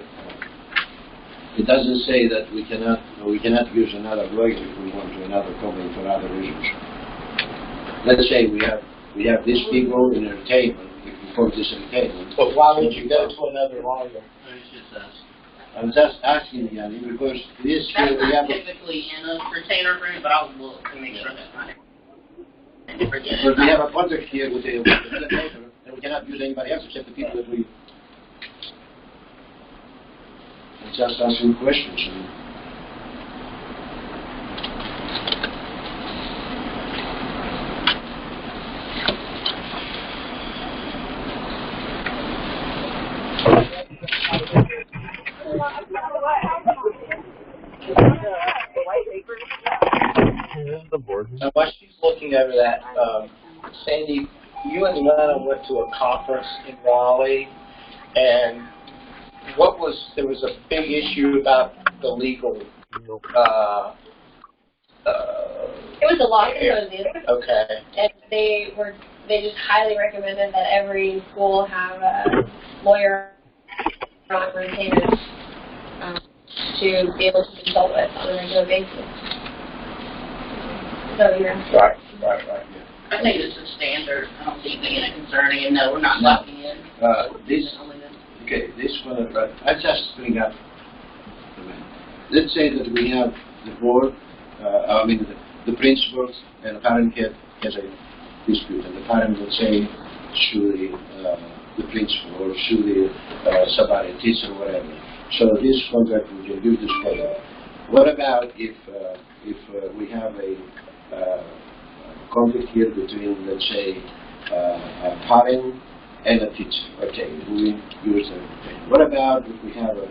S3: that we cannot use another lawyer if we want to another company for other reasons. Let's say we have these people in entertainment. We can call this entertainment.
S4: But why would you go to another lawyer?
S3: I'm just asking, Yanni, because this
S5: That's
S3: year we
S5: not
S3: have.
S5: typically in a retainer agreement, but I'll look to make sure that's not in a
S3: Because we have a contract here with the legislator, and we cannot use anybody else except the people that we. It's just asking questions.
S4: Now, while she's looking over that, Sandy, you and Lana went to a conference in Raleigh, and there was a big issue about the legal.
S2: It was a law symposium.
S4: Okay.
S2: And they just highly recommended that every school have a lawyer on retainer to be able to consult with on a regular basis. So
S4: Right.
S5: I think this is standard. I don't see anything concerning, and no, we're not locking in.
S3: This one, I just bring up. Let's say that we have the board, the principal and the parent has a dispute, and the parent would say, sue the principal or sue the somebody, teacher or whatever. So this contract would reduce this payment. What about if we have a conflict here between, let's say, a parent and a teacher? Okay, we use the. What about if we have a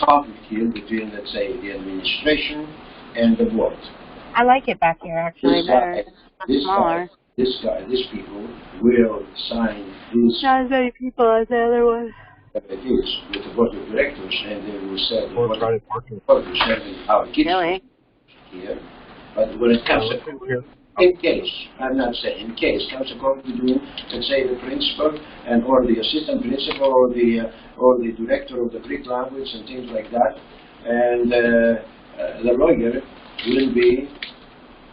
S3: conflict here between, let's say, the administration and the board?
S8: I like it back here, actually, better. It's smaller.
S3: These people will sign this.
S8: Not as many people as the other one.
S3: It is with the board of directors, and they will serve the board of directors serving our kids here. But when it comes to, in case, I'm not saying in case, comes according to doing, let's say the principal and or the assistant principal or the director of the Greek language and things like that, and the lawyer will be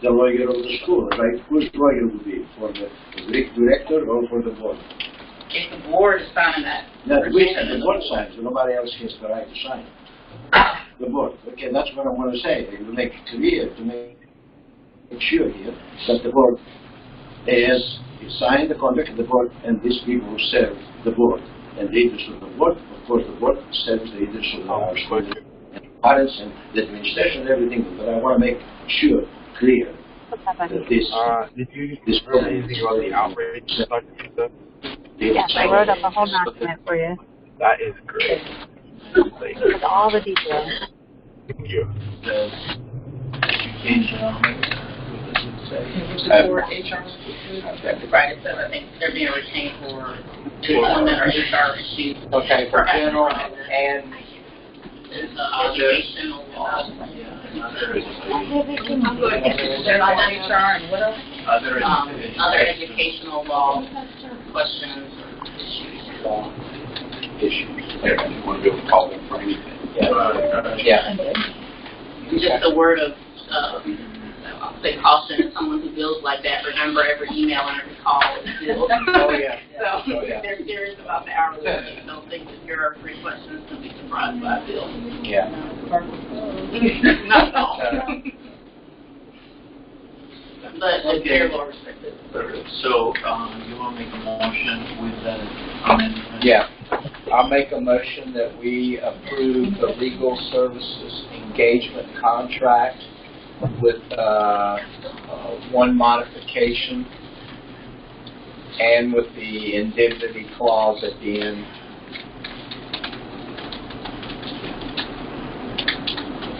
S3: the lawyer of the school, right? Whose lawyer will be for the Greek director or for the board?
S5: If the board is signing that.
S3: The board signs, so nobody else has the right to sign. The board. Okay, that's what I want to say. To make it clear, to make sure here that the board has signed the contract, the board and these people serve the board and the interests of the board. Of course, the board serves the interests of our school and parents and the administration and everything. But I want to make sure, clear, that this
S9: Did you
S3: this
S9: write anything about the outrage Socrates stuff?
S8: Yes, I wrote up a whole document for you
S9: That is great. Like,
S8: with all the details.
S9: thank you.
S1: The educational,
S5: For HR, right, so I think they're being retained for employment or HR issues.
S4: Okay, for general and
S5: Educational law.
S1: other
S5: I'm going to consider on HR and what else? Other educational law questions or issues.
S6: Law issues. Yeah, you want to be able to call them for anything.
S4: yeah.
S5: Just a word of, I'll say caution to someone who feels like that. Remember, every email and every call is billed.
S4: Oh, yeah.
S5: So
S4: Oh, yeah.
S5: they're serious about the hourly rate. Don't think that your free questions to be surprised by a bill.
S4: Yeah.
S5: Not at all. But it's very well respected.
S1: So, you want to make a motion with that amendment?
S4: Yeah. I'll make a motion that we approve the legal services engagement contract with one modification and with the indemnity clause at the end.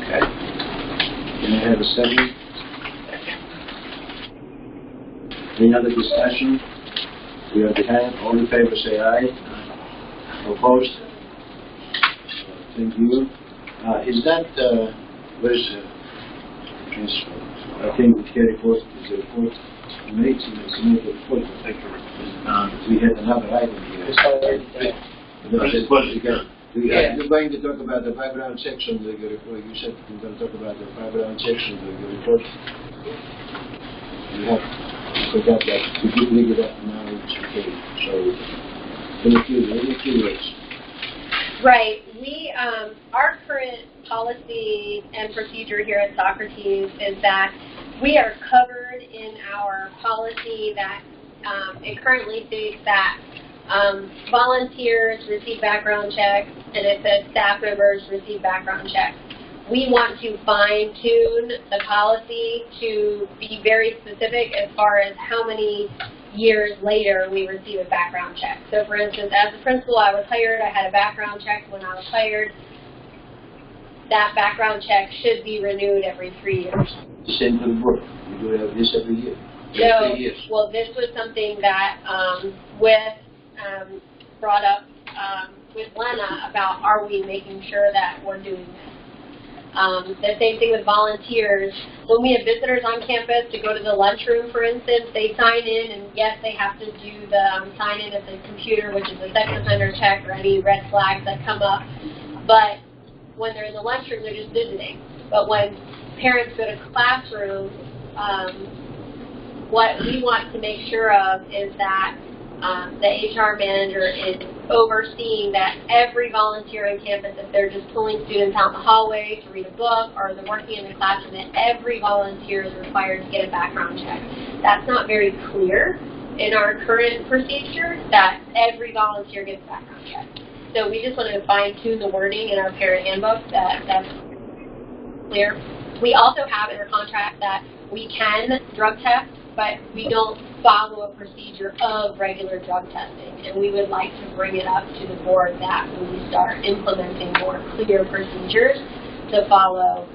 S3: Okay. Can I have a second? Any other discussion? We are behind. All in favor say aye. Opposed? Thank you. Is that, where's, I think we carry forth is the report. It's a report. We had another item here. We're going to talk about the background section of the report. You said we're going to talk about the background section of the report. We have forgot that. We did leave it up now. It's okay. So, in a few ways.
S2: Right. We, our current policy and procedure here at Socrates is that we are covered in our policy that it currently states that volunteers receive background checks, and it says staff members receive background checks. We want to fine-tune the policy to be very specific as far as how many years later we receive a background check. So for instance, as a principal, I was hired, I had a background check when I was hired. That background check should be renewed every 3 years.
S3: The same for the board. We do have this every year.
S2: So, well, this was something that brought up with Lena about, are we making sure that we're doing this? The same thing with volunteers. When we have visitors on campus to go to the lunchroom, for instance, they sign in, and yes, they have to do the sign in at the computer, which is a sex offender check or any red flags that come up. But when they're in the lunchroom, they're just visiting. But when parents go to classroom, what we want to make sure of is that the HR manager is overseeing that every volunteer on campus, if they're just pulling students out in the hallway to read a book, or they're working in the classroom, that every volunteer is required to get a background check. That's not very clear in our current procedure, that every volunteer gets a background check. So we just wanted to fine-tune the wording in our parent handbook that's clear. We also have in our contract that we can drug test, but we don't follow a procedure of regular drug testing. And we would like to bring it up to the board that when we start implementing more clear procedures to follow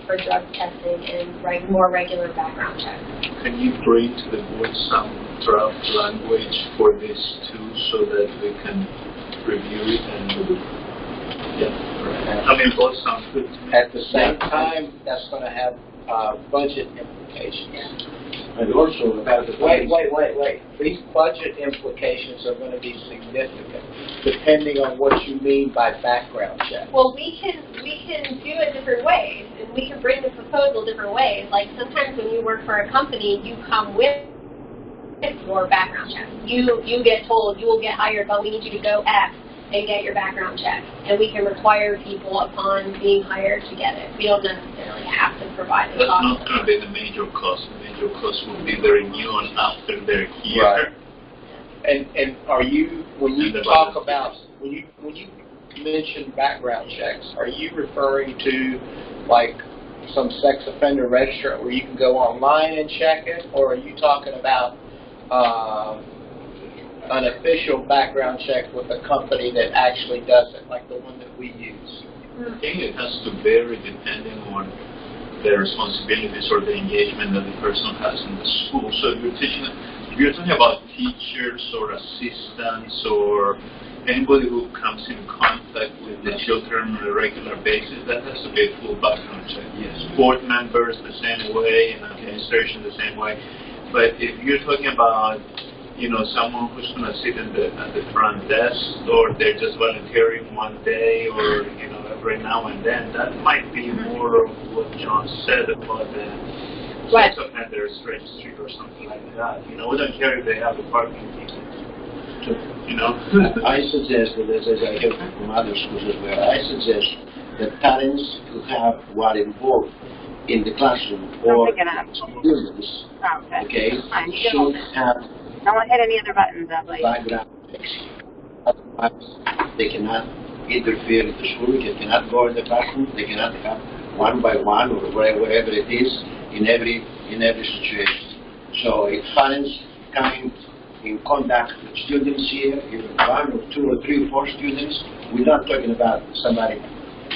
S2: for drug testing and more regular background checks.
S1: Can you bring to the board some draft language for this too, so that we can review it and I mean, both sound good.
S4: At the same time, that's going to have budget implications.
S3: And also about the
S4: Wait. These budget implications are going to be significant, depending on what you mean by background check.
S2: Well, we can do it different ways, and we can bring the proposal different ways. Like sometimes when you work for a company, you come with your background check. You get told you will get hired, but we need you to go X and get your background check. And we can require people upon being hired to get it. We don't necessarily have to provide it.
S1: That's not going to be the major cost. The major cost will be the renewal after they're here.
S4: Right. And are you, when you talk about, when you mention background checks, are you referring to like some sex offender register where you can go online and check it, or are you talking about an official background check with a company that actually does it, like the one that we use?
S1: I think it has to vary depending on the responsibilities or the engagement that the person has in the school. So if you're talking about teachers or assistants or anybody who comes in contact with the children on a regular basis, that has to be a full background check. Yes. Board members the same way, and administration the same way. But if you're talking about, someone who's going to sit at the front desk, or they're just volunteering one day, or every now and then, that might be more of what John said about the sex offenders registry or something like that. We don't care if they have a parking ticket.
S3: I suggest that, as I heard from other schools as well, I suggest that parents who were involved in the classroom or students, okay, should have
S8: don't hit any other buttons, Emily.
S3: background checks. Otherwise, they cannot interfere with the school, they cannot go in the classroom, they cannot have one by one or wherever it is in every situation. So if parents coming in contact with students here, even 1 or 2 or 3 or 4 students, we're not talking about somebody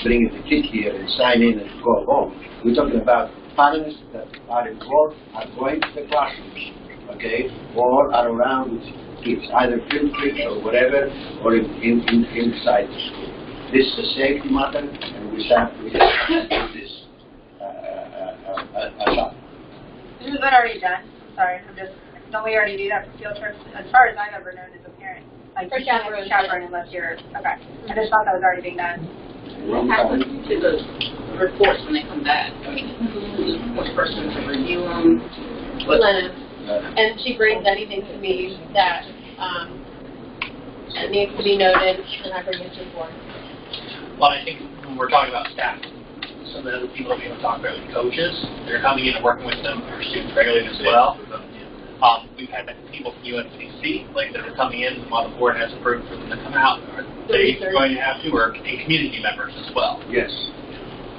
S3: bringing the kid here and sign in and go home. We're talking about parents that are involved, are going to the classrooms, okay, or are around with kids, either field trips or whatever, or inside the school. This is a safety matter, and we have to do this aside.
S8: Isn't that already done? Sorry, don't we already do that for field trips? As far as I've ever known as a parent. Like
S2: For chaperones.
S8: Chaperone unless you're, okay. I just thought that was already being done.
S5: What happens to the reports when they come back? I mean, which person to review them?
S2: Lena. And she brings anything to me that needs to be noted, and I bring it to the board.
S10: Well, I think when we're talking about staff, some of the other people that we haven't talked about, like coaches, they're coming in and working with them, our students regularly as well. We've had people from UNCC, like that are coming in while the board has approved for them to come out. Are they going to have to, or community members as well?
S3: Yes.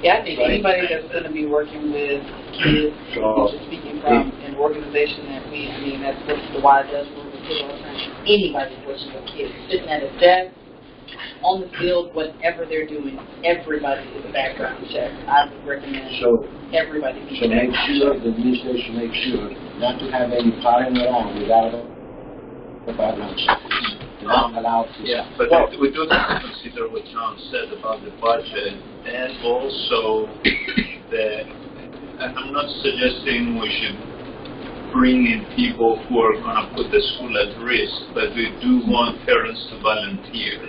S5: Yeah, I think anybody that's going to be working with kids, just speaking from an organization that that's what the Y does for the kids all the time. Anybody working with kids, sitting at a desk, on the field, whatever they're doing, everybody is a background check. I would recommend everybody be
S3: So make sure, the administration make sure not to have any parent around without a background check. Not allowed to.
S1: Yeah, but we do have to consider what John said about the budget, and also and I'm not suggesting we should bring in people who are going to put the school at risk, but we do want parents to volunteer,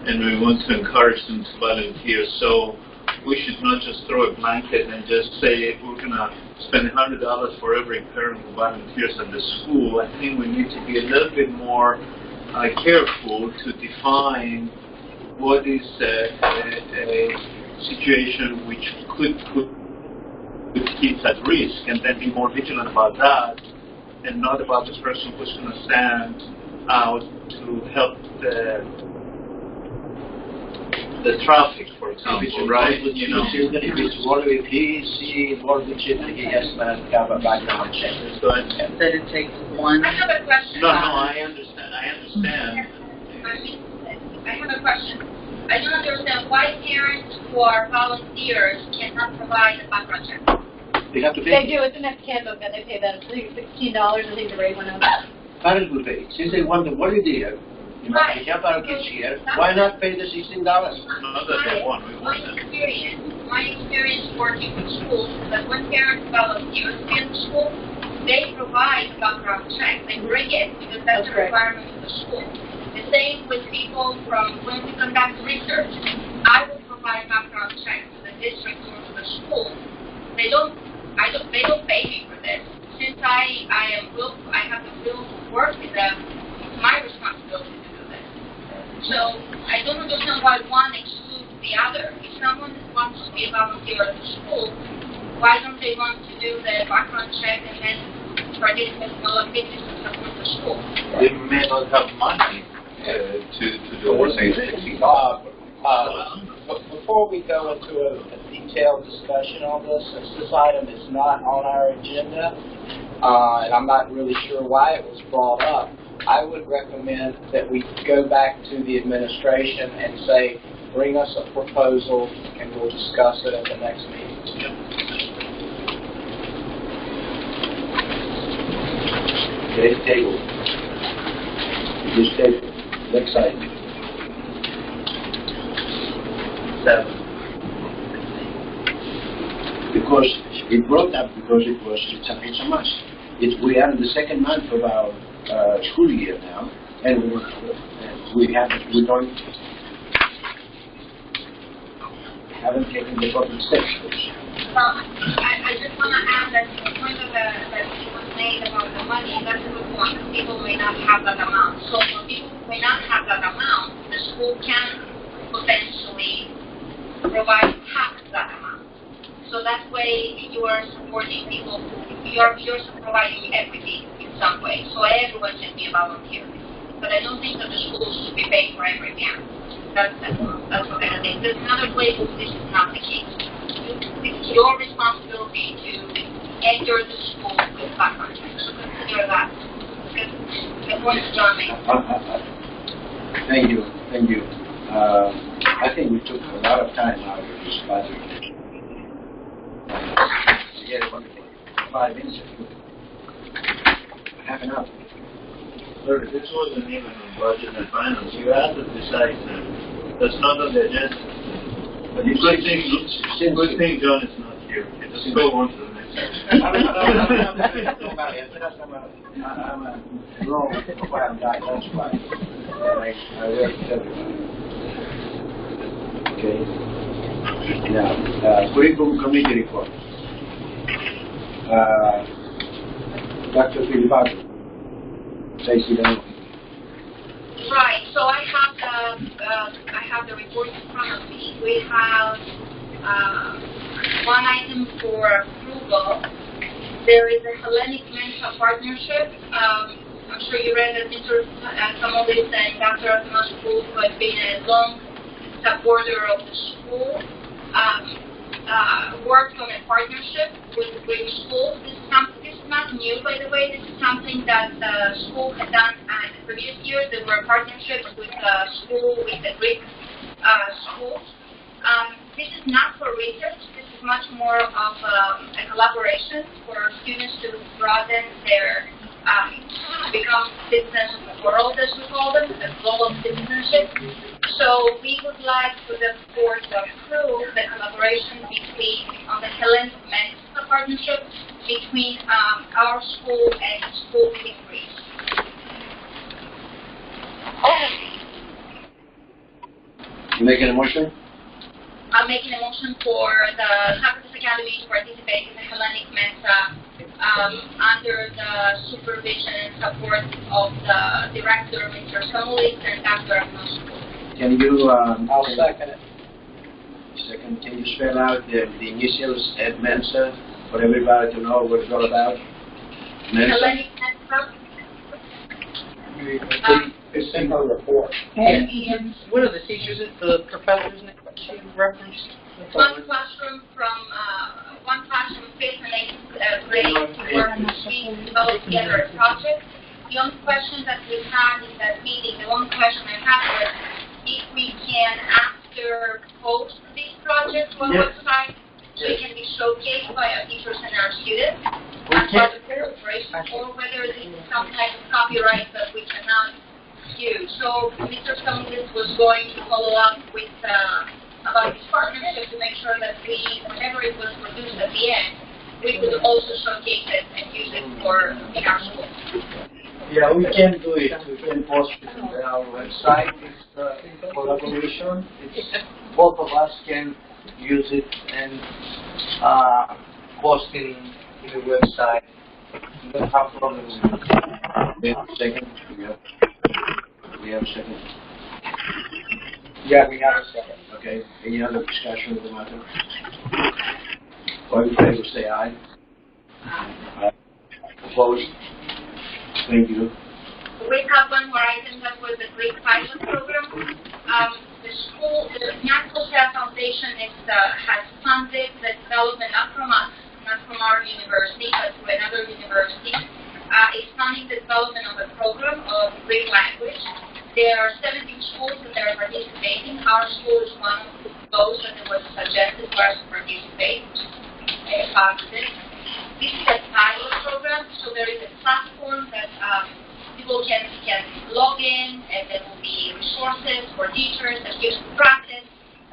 S1: and we want to encourage them to volunteer. So we should not just throw a blanket and just say we're going to spend $100 for every parent who volunteers at the school. I think we need to be a little bit more careful to define what is a situation which could put kids at risk, and then be more vigilant about that, and not about this person who's going to stand out to help the traffic, for example, right?
S3: If it's one if he involved with children, he has to have a background check.
S5: That it takes one.
S7: I have a question.
S1: No, I understand. I
S7: have a question. I don't understand why parents who are volunteers cannot provide a background check.
S3: They have to pay.
S2: They do. It's the next handbook that they pay that. I think $16, I think, to raise one of them.
S3: Parents will pay. Since they want the volunteer, we have our kids here, why not pay the $16?
S1: Not that they want. We want them.
S7: My experience working with schools is that when parents volunteer in the school, they provide a background check. They bring it because that's a requirement of the school. The same with people from when we conduct research. I will provide background check to the district or to the school. They don't pay me for this. Since I have the will to work with them, it's my responsibility to do this. So I don't understand why one excludes the other. If someone wants to be a volunteer at the school, why don't they want to do the background check and then participate in all activities and support the school?
S1: They may not have money to do
S6: So we're saying $60.
S4: Before we go into a deep detailed discussion on this. Since this item is not on our agenda, and I'm not really sure why it was brought up, I would recommend that we go back to the administration and say, bring us a proposal and we'll discuss it at the next meeting.
S3: Okay, table. This table. Next item.
S1: 7.
S3: Because it brought up because it's a must. We are in the second month of our school year now, and we haven't taken the proper steps.
S7: I just want to add that the point that was made about the money, that's a good point. People may not have that amount. So for people who may not have that amount, the school can potentially provide half that amount. So that way you are supporting people you're providing equity in some way. So everyone can be a volunteer. But I don't think that the schools should be paying for every parent. That's what I think. There's another place where this is not the case. It's your responsibility to enter the school with background checks. So consider that. The point is John made.
S3: Thank you. I think we took a lot of time out of this budget. Forget about 5 minutes. Half an hour.
S1: Look, this wasn't even a budget and finance. You had to decide that. That's not on the agenda. But it's good thing John is not here. Just go on to the next one.
S3: I'm a long, quiet guy, that's why. I work with everybody. Okay. Now, curriculum committee report. Dr. Filipato. Stacy down.
S7: Right. So I have the report in front of me. We have one item for approval. There is a Hellenic Mensa partnership. I'm sure you read that Mr. Samolis and Dr. Athanasiou, who have been a long supporter of the school, worked on a partnership with Greek schools. This is not new, by the way. This is something that the school had done in the previous years. There were partnerships with the Greek schools. This is not for research. This is much more of a collaboration for students to broaden their become citizens of the world, as we call them, a global citizenship. So we would like for the board to approve the collaboration on the Hellenic Mensa partnership between our school and schools in Greece.
S3: You making a motion?
S7: I'm making a motion for the Socrates Academy to participate in the Hellenic Mensa under the supervision and support of the director, Mr. Samolis, and Dr. Athanasiou.
S3: Can you,
S4: I'll second it.
S3: Second, can you spell out the initials at Mensa for everybody to know what it's all about? Mensa?
S7: Hellenic Mensa.
S4: It's in her report.
S5: What are the teachers, the professors' names you referenced?
S7: One classroom, 5th and 8th grade, we developed together a project. The only question that we had in that meeting, the one question I had was if we can, after post this project to our website, so it can be showcased by our teachers and our students as part of the celebration, or whether this is some type of copyright that we cannot use. So Mr. Samolis was going to follow up with about this partnership to make sure that we, whenever it was produced at the end, we could also showcase it and use it in our school.
S11: Yeah, we can do it. We can post it on our website. It's collaboration. Both of us can use it and post it in the website. We don't have problems with it.
S3: Second? We have a second.
S4: Yeah, we have a second.
S3: Okay. Any other discussion of the matter? All in favor, say aye. Aye. Opposed? Thank you.
S7: We have one more item that was the Greek pilot program. The school, the National Foundation has funded the development, not from us, not from our university, but through another university, is funding the development of a program of Greek language. There are 17 schools that are participating. Our school is one of those that was suggested for us to participate. This is a pilot program, so there is a platform that people can log in, and there will be resources for teachers and gives practice.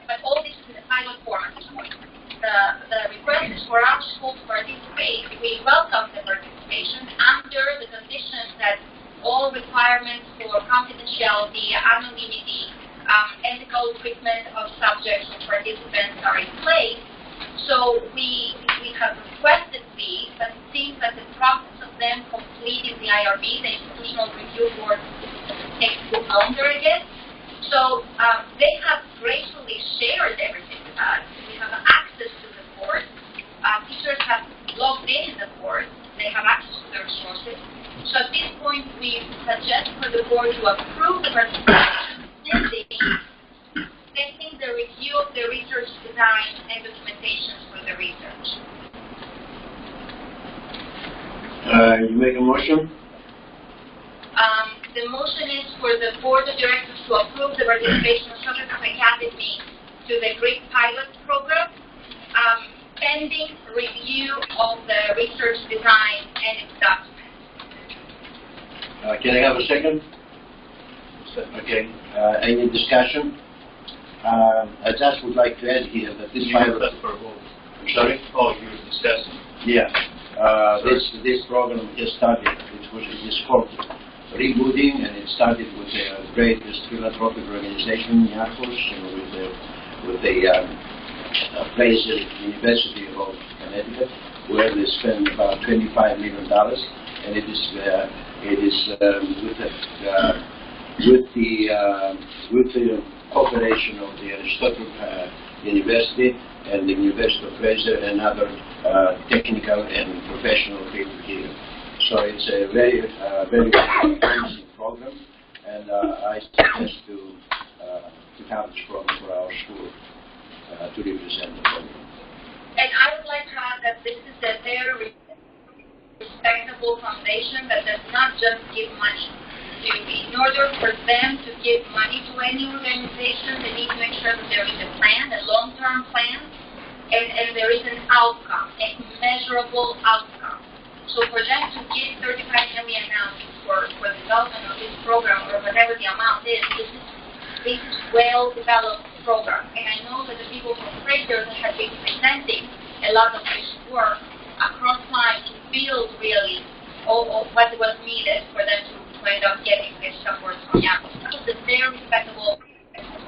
S7: But all this is in a pilot form at this point. The request is for our school to participate. We welcome the participation under the conditions that all requirements for confidentiality, anonymity, ethical treatment of subjects and participants are in place. So we have requested these, but it seems that the process of them completing the IRB, the Institutional Review Board, takes a bit longer again. So they have gracefully shared everything with us. We have access to the board. Teachers have logged in the board. They have access to the resources. So at this point, we suggest for the board to approve the participation pending the review of the research design and documentations for the research.
S3: You make a motion?
S7: The motion is for the board of directors to approve the participation of Socrates Academy to the Greek pilot program, pending review of the research design and its documents.
S3: Can I have a second? Okay. Any discussion? I just would like to add here that this pilot. Sorry?
S1: Oh, you're discussing.
S3: Yeah. This program just started. It's called Rebooting, and it started with the greatest philanthropic organization, NAFOS, with the Fraser University of Connecticut, where they spend about $25 million, and it is with the cooperation of the Aristotle University and the University of Fraser and other technical and professional people here. So it's a very promising program, and I suggest to have this program for our school to represent the program.
S7: And I would like to add that this is a very respectable foundation that does not just give money. In order for them to give money to any organization, they need to make sure that there is a plan, a long-term plan, and there is an outcome, a measurable outcome. So for them to give $35 million now for the development of this program, or whatever the amount is, this is well-developed program. And I know that the people from Fraser that have been presenting a lot of this work across time to build really all what was needed for them to end up getting this support from NAFOS. It's a very respectable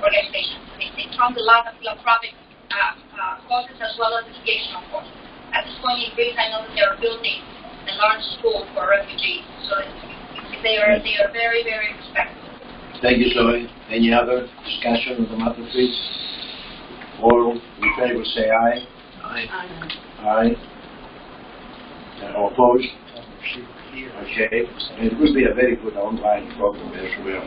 S7: organization. They take from a lot of philanthropic causes as well as educational causes. At this point in Greece, I know that they are building a large school for refugees. So they are very, very respectful.
S3: Thank you, Zoe. Any other discussion on the matter, please? All in favor say aye.
S1: Aye.
S3: Aye. Opposed? Okay. It will be a very good online program as well.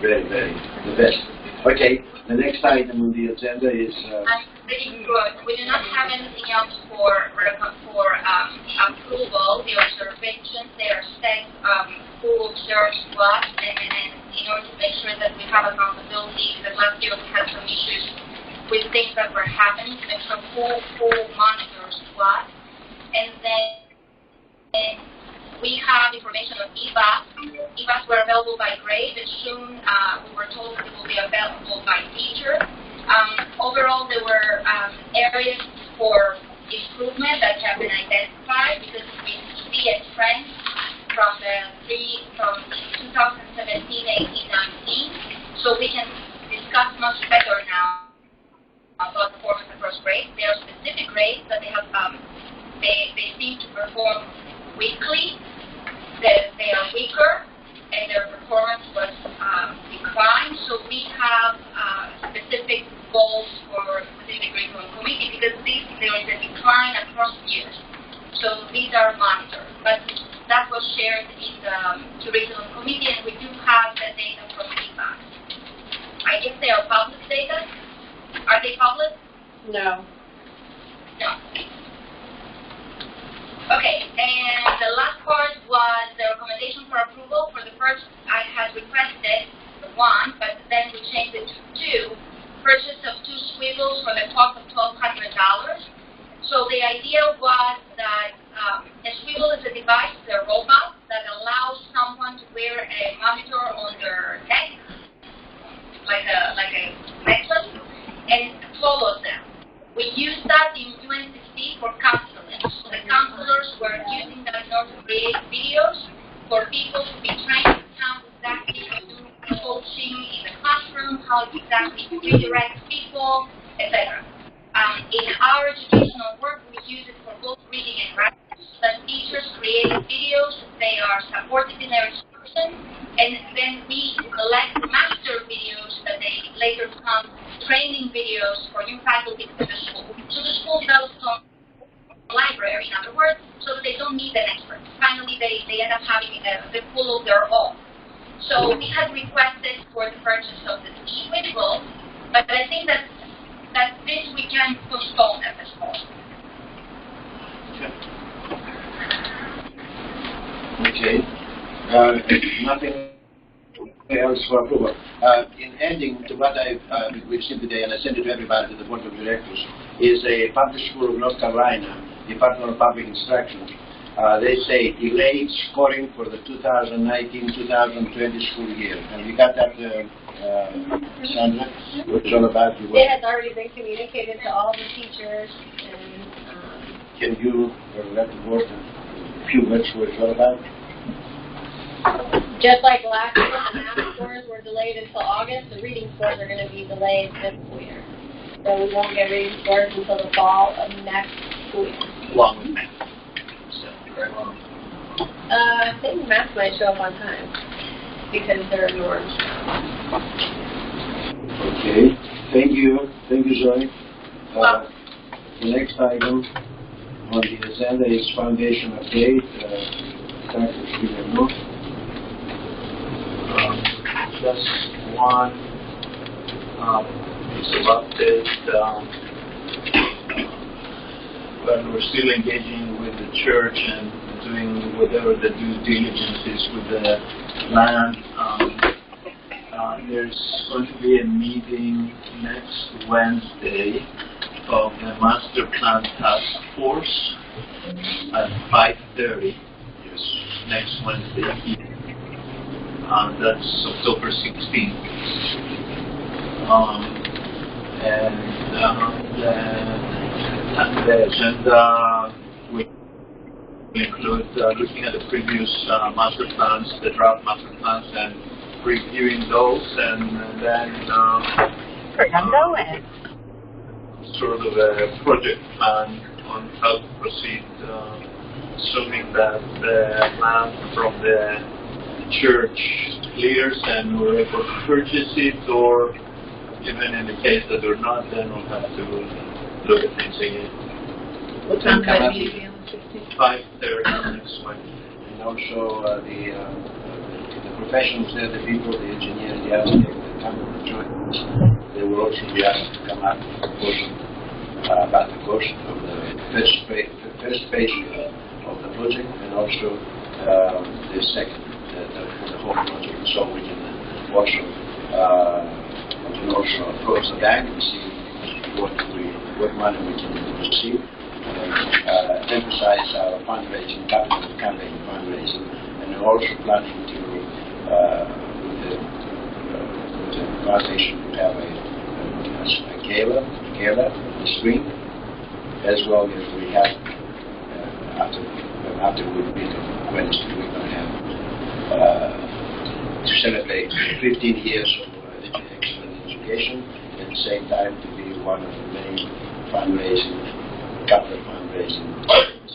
S3: Very, the best. Okay. The next item on the agenda is.
S7: I'm pretty good. We do not have anything else for approval. The observations, they are set who observes what, and in order to make sure that we have accountability, because last year we had some issues with things that were happening, to make sure who monitors what. And then we have information on EVAs. EVAs were available by grade, and soon we were told that it will be available by teacher. Overall, there were areas for improvement that have been identified, because we see a trend from 2017, 18, 19. So we can discuss much better now about performance across grades. There are specific grades that they have. They seem to perform weakly. They are weaker, and their performance was declined. So we have specific goals for within the curriculum committee, because there is a decline across years. So these are monitored. But that was shared in the curriculum committee, and we do have the data from EVAS. I I guess they are public data. Are they public?
S2: No.
S7: No. Okay, and the last part was the recommendation for approval. For the first, I had requested one, but then we changed it to two. Purchase of 2 swivels for the cost of $1,200. So the idea was that a swivel is a device, a robot, that allows someone to wear a monitor on their neck, like a necklace, and follow them. We used that in UNCC for counseling. So the counselors were using that in order to create videos for people to be trained on how exactly to do coaching in the classroom, how exactly to redirect people, etc. In our educational work, we use it for both reading and writing, so that teachers create videos, they are supported in their instruction, and then we collect master videos that they later become training videos for new faculty for the school. So the school develops its own library, in other words, so that they don't need an expert. Finally, they end up having the pool of their own. So we had requested for the purchase of the swivel, but I think that this we can postpone at this point.
S3: Okay. Nothing else for approval. In ending to what we've seen today, and I sent it to everybody, to the board of directors, is a public school of North Carolina, Department of Public Instruction. They say delayed scoring for the 2019-2020 school year. Have you got that, Sandra? What's all about?
S2: It has already been communicated to all the teachers. And,
S3: can you let the board a few words what it's all about?
S2: just like last year, the math scores were delayed until August. The reading scores are going to be delayed this school year. So we won't get reading scores until the fall of next school year.
S1: Along with math.
S2: I think math might show up on time because they're norms.
S3: Okay. Thank you. Thank you, Zoe. The next item on the agenda is foundation update. Dr. Figueroa.
S1: Just one piece of update. When we're still engaging with the church and doing whatever the due diligence is with the land, there's going to be a meeting next Wednesday of the Master Plan Task Force at 5:30. Yes, next Wednesday evening. That's October 16th. And the agenda will include looking at the previous master plans, the draft master plans, and reviewing those, and then sort of a project plan on how to proceed, assuming that the land from the church leaders and we're able to purchase it, or even in the case that they're not, then we'll have to look at things again.
S5: What time is that meeting on the 16th?
S1: 5:30 next Wednesday.
S3: And also the professionals there, the people, the engineers, the architects, the company joiners, they will also be asked to come up with a proposal about the cost of the first phase of the project, and also the second, the whole project. So we can also approach the bank and see what money we can receive, and emphasize our fundraising, capital campaign fundraising, and we're also planning to, with the foundation, to have a gala, a screen, as well as we have, after we meet on Wednesday, we're going to have, to celebrate 15 years of excellent education, at the same time to be one of the main capital fundraising projects.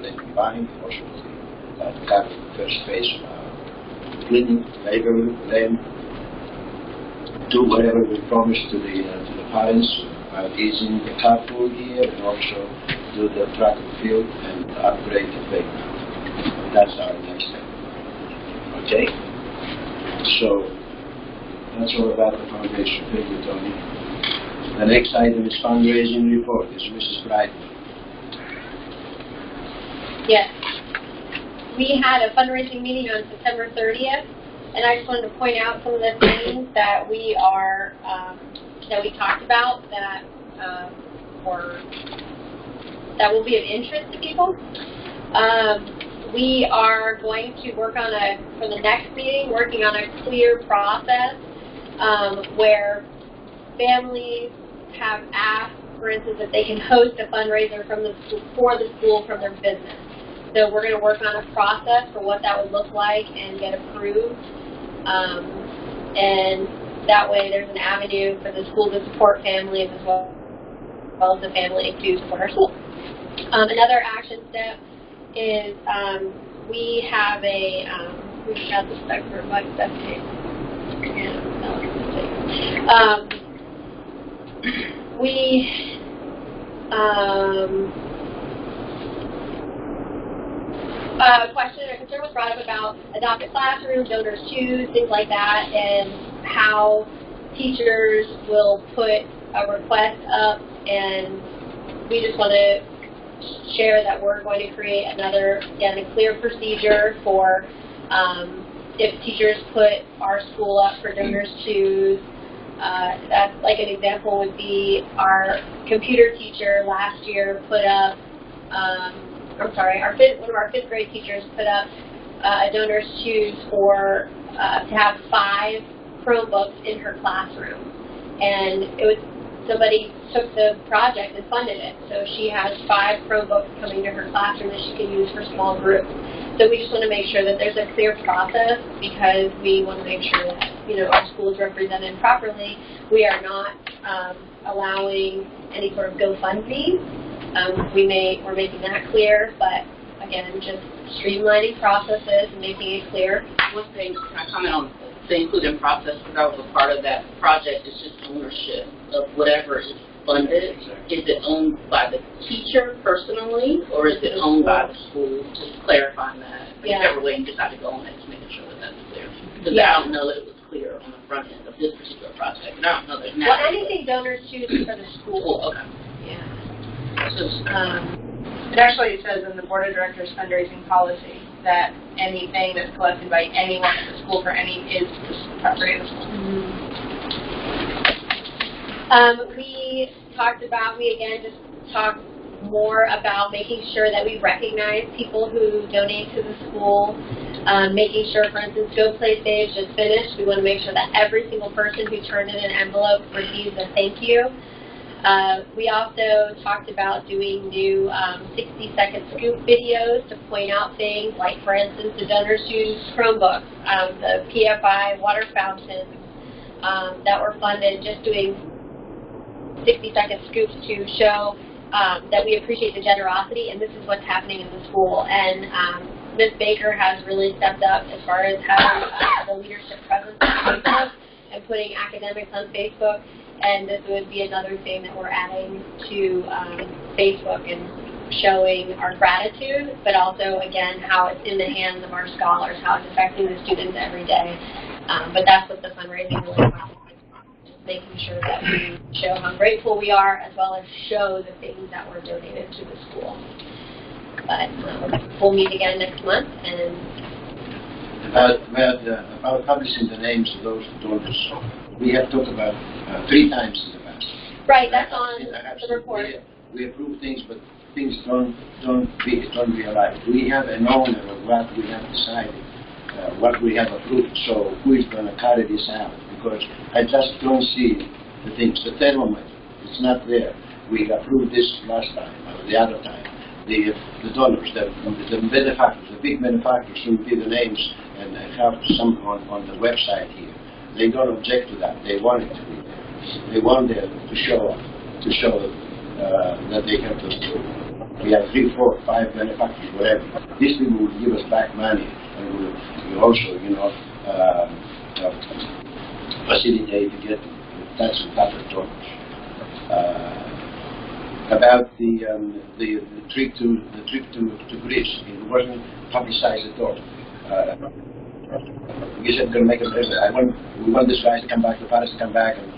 S3: Then combined, also to have the first phase of cleaning, labor, then do whatever we promised to the parents, easing the carpool here, and also do the track and field and upgrade the playground. That's our next step. Okay? So that's all about the foundation. Thank you, Tony. The next item is fundraising report. Is Mrs. Brighton.
S2: Yes. We had a fundraising meeting on September 30th, and I just wanted to point out some of the things that we are that we talked about that that will be of interest to people. We are going to work on for the next meeting, working on a clear process where families have asked, for instance, if they can host a fundraiser for the school from their business. So we're going to work on a process for what that would look like and get approved. And that way there's an avenue for the school to support families as well as the family to support our school. Another action step is we have we've got the spec for my step tape. A question or concern was brought up about adopted classrooms, donors choose, things like that, and how teachers will put a request up, and we just want to share that we're going to create a clear procedure for if teachers put our school up for donors choose. That's like an example would be our computer teacher last year put up, one of our fifth grade teachers put up a donors choose for to have 5 Chromebooks in her classroom, and somebody took the project and funded it. So she has 5 Chromebooks coming to her classroom that she can use for small groups. So we just want to make sure that there's a clear process, because we want to make sure that our school is represented properly. We are not allowing any sort of GoFundMe. We're making that clear, but again, just streamlining processes and making it clear.
S5: One thing, can I comment on the included process, because I was a part of that project, is just ownership of whatever is funded. Is it owned by the teacher personally, or is it owned by the school? Just clarifying that. Whichever way you decide to go on it, just making sure that that's clear. Because I don't know that it was clear on the front end of this particular project. And I don't know that now.
S2: Well, anything donors choose is for the school.
S5: Okay.
S2: Yeah.
S8: It actually says in the Board of Directors fundraising policy that anything that's collected by anyone at the school for any is the property of the school.
S2: We again just talked more about making sure that we recognize people who donate to the school, making sure, for instance, Go Play Stage is finished. We want to make sure that every single person who turned in an envelope receives a thank you. We also talked about doing new 60-second scoop videos to point out things like, for instance, the donors choose Chromebooks, the PFI water fountains that were funded, just doing 60-second scoops to show that we appreciate the generosity, and this is what's happening in the school. And Ms. Baker has really stepped up as far as having the leadership presence on Facebook and putting academics on Facebook. And this would be another thing that we're adding to Facebook and showing our gratitude, but also, again, how it's in the hands of our scholars, how it's affecting the students every day. But that's what the fundraising really wants, just making sure that we show how grateful we are, as well as show the things that were donated to the school. But we'll meet again next month. And
S3: about publishing the names of those donors, we have talked about 3 times in the past.
S2: Right, that's on the report.
S3: We approve things, but things don't realize. We have an owner of what we have decided, what we have approved. So who is going to carry this out? Because I just don't see the things. The thermometer, it's not there. We approved this last time or the other time. The donors, the benefactors, the big manufacturers should be the names and have some on the website here. They don't object to that. They want it to be there. They want it to show that they have those tools. We have 3, 4, 5 manufacturers, whatever. These people will give us back money, and will also, facilitate to get that's better donors. About the trip to Greece, it wasn't publicized at all. we said we're going to make a we want this guy to come back, the parents to come back and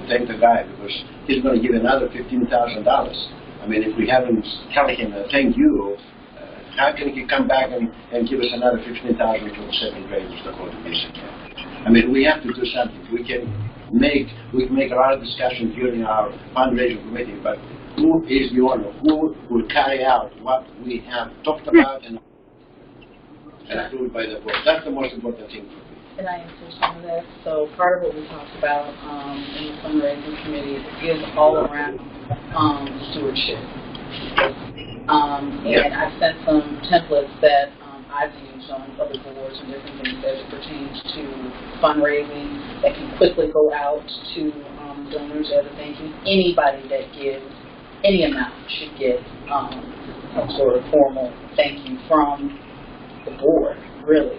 S3: thank the guy because he's going to give another $15,000. I mean, if we haven't tell him thank you, how can he come back and give us another $15,000 for the second graders to go to music camp? I mean, we have to do something. We can make a lot of discussion during our fundraising committee, but who is the owner? Who will carry out what we have talked about and approved by the board? That's the most important thing for me.
S5: Can I answer some of that? So part of what we talked about in the fundraising committee is all around stewardship. And I sent some templates that I've used on other boards and different things as it pertains to fundraising that can quickly go out to donors as a thank you. Anybody that gives any amount should get some sort of formal thank you from the board, really,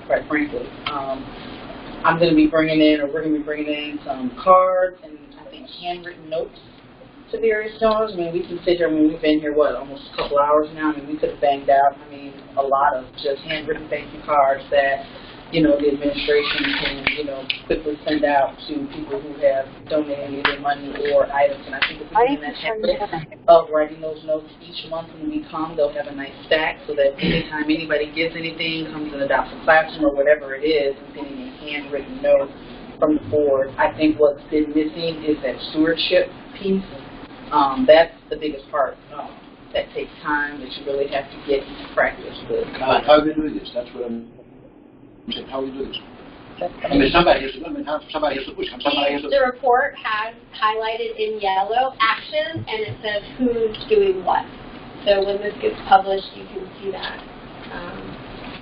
S5: quite frankly. I'm going to be bringing in, or we're going to be bringing in some cards and I think handwritten notes to various donors. I mean, we can sit here, we've been here, almost a couple hours now. I mean, we could have banged out, a lot of just handwritten thank you cards that, the administration can, quickly send out to people who have donated either money or items. And I think if we get in that habit of writing those notes each month when we come, they'll have a nice stack so that anytime anybody gives anything, comes and adopts a classroom or whatever it is, and getting a handwritten note from the board. I think what's been missing is that stewardship piece. That's the biggest part. That takes time that you really have to get into practice with.
S3: How do we do this? That's what I'm saying. How do we do this? Somebody has to push.
S2: The report has highlighted in yellow action, and it says who's doing what. So when this gets published, you can see that.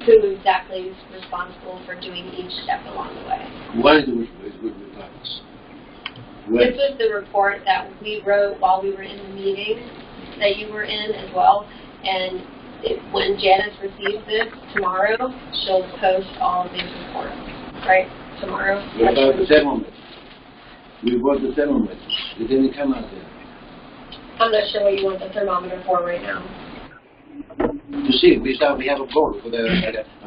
S2: Who exactly is responsible for doing each step along the way.
S3: Why do we practice?
S2: This was the report that we wrote while we were in the meeting that you were in as well. And when Janice receives this tomorrow, she'll post all of these reports, right? Tomorrow.
S3: What about the thermometer? We bought the thermometer. It didn't come out there.
S2: I'm not sure what you want the thermometer for right now.
S3: To see, we have a goal for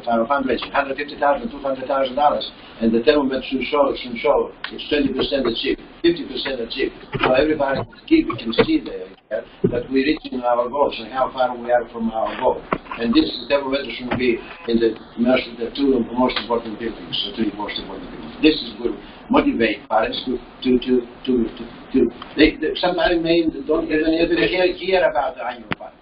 S3: our fundraising, $150,000, $200,000, and the thermometer should show it's 20% achieved, 50% achieved. So everybody can see there that we're reaching our goals and how far we are from our goal. And this thermometer should be in the two most important buildings, the three most important buildings. This is will motivate parents somebody may don't even hear about the annual fund.